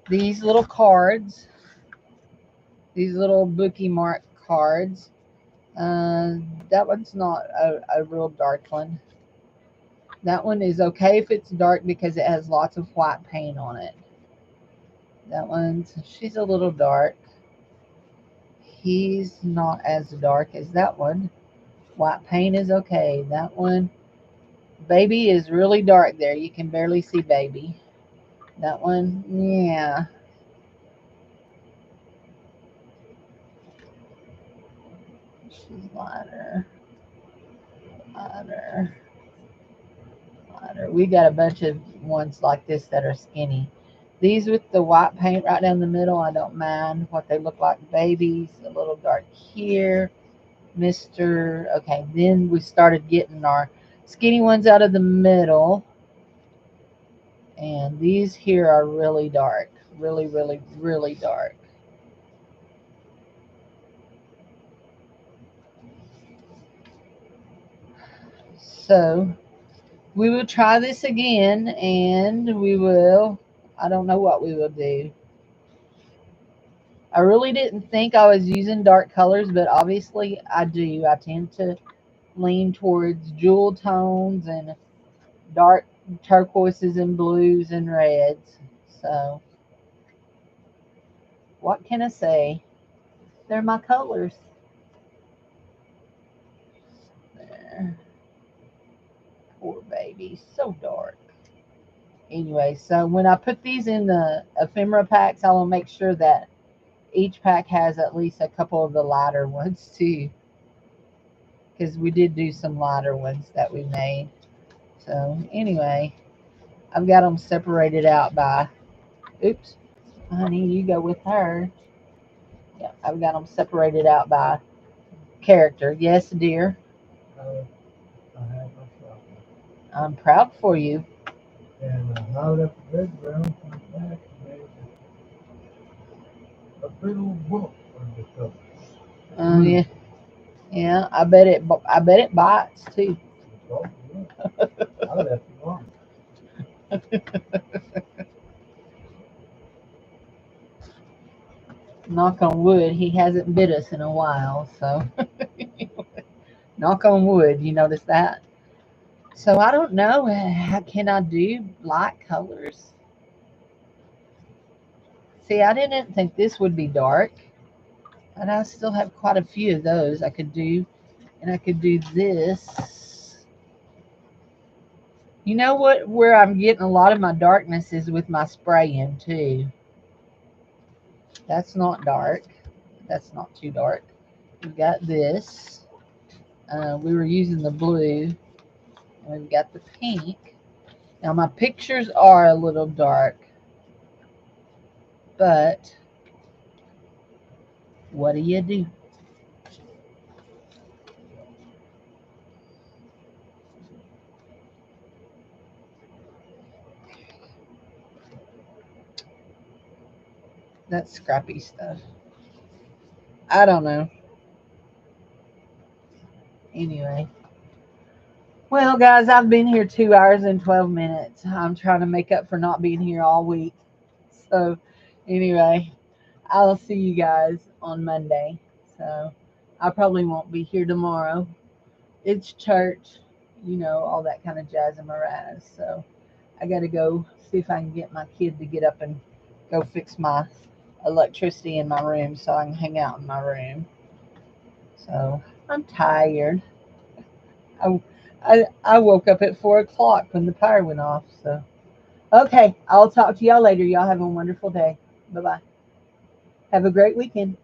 these little cards, these little bookie mark cards. That one's not a real dark one. That one is okay if it's dark because it has lots of white paint on it. That one's, she's a little dark. He's not as dark as that one. White paint is okay. That one, Baby is really dark there. You can barely see baby. That one, yeah. She's lighter, lighter, lighter. We got a bunch of ones like this that are skinny. These with the white paint right down the middle, I don't mind what they look like. Babies, a little dark here. Mr. Okay, then we started getting our skinny ones out of the middle. And these here are really dark. Really, really, really dark. So we will try this again and we will, I don't know what we will do. I really didn't think I was using dark colors, but obviously I do. I tend to lean towards jewel tones and dark turquoises and blues and reds. So what can I say? They're my colors. There. Poor baby. So dark. Anyway, so when I put these in the ephemera packs, I will make sure that each pack has at least a couple of the lighter ones too. Because we did do some lighter ones that we made. So anyway, I've got them separated out by, oops, honey, you go with her. Yeah, I've got them separated out by character. Yes, dear. I have myself. I'm proud for you. And I loaded up the big room from the back and made a big old book on the cover. Oh yeah, yeah. I bet it bites too. Oh, yeah. I left it alone. Knock on wood, he hasn't bit us in a while, so knock on wood. You notice that? So I don't know. How can I do light colors? See, I didn't think this would be dark, and I still have quite a few of those I could do, and I could do this. You know what? Where I'm getting a lot of my darkness is with my spraying too. That's not dark. That's not too dark. We've got this. We were using the blue, and we've got the pink. Now my pictures are a little dark, but what do you do? That's scrappy stuff. I don't know. Anyway. Well, guys, I've been here 2 hours and 12 minutes. I'm trying to make up for not being here all week. So, anyway, I'll see you guys on Monday. So, I probably won't be here tomorrow. It's church, all that kind of jazz and morass. So, I got to go see if I can get my kid to get up and go fix my electricity in my room so I can hang out in my room. So, I'm tired. I, I woke up at 4 o'clock when the power went off. So, okay, I'll talk to y'all later. Y'all have a wonderful day. Bye bye. Have a great weekend.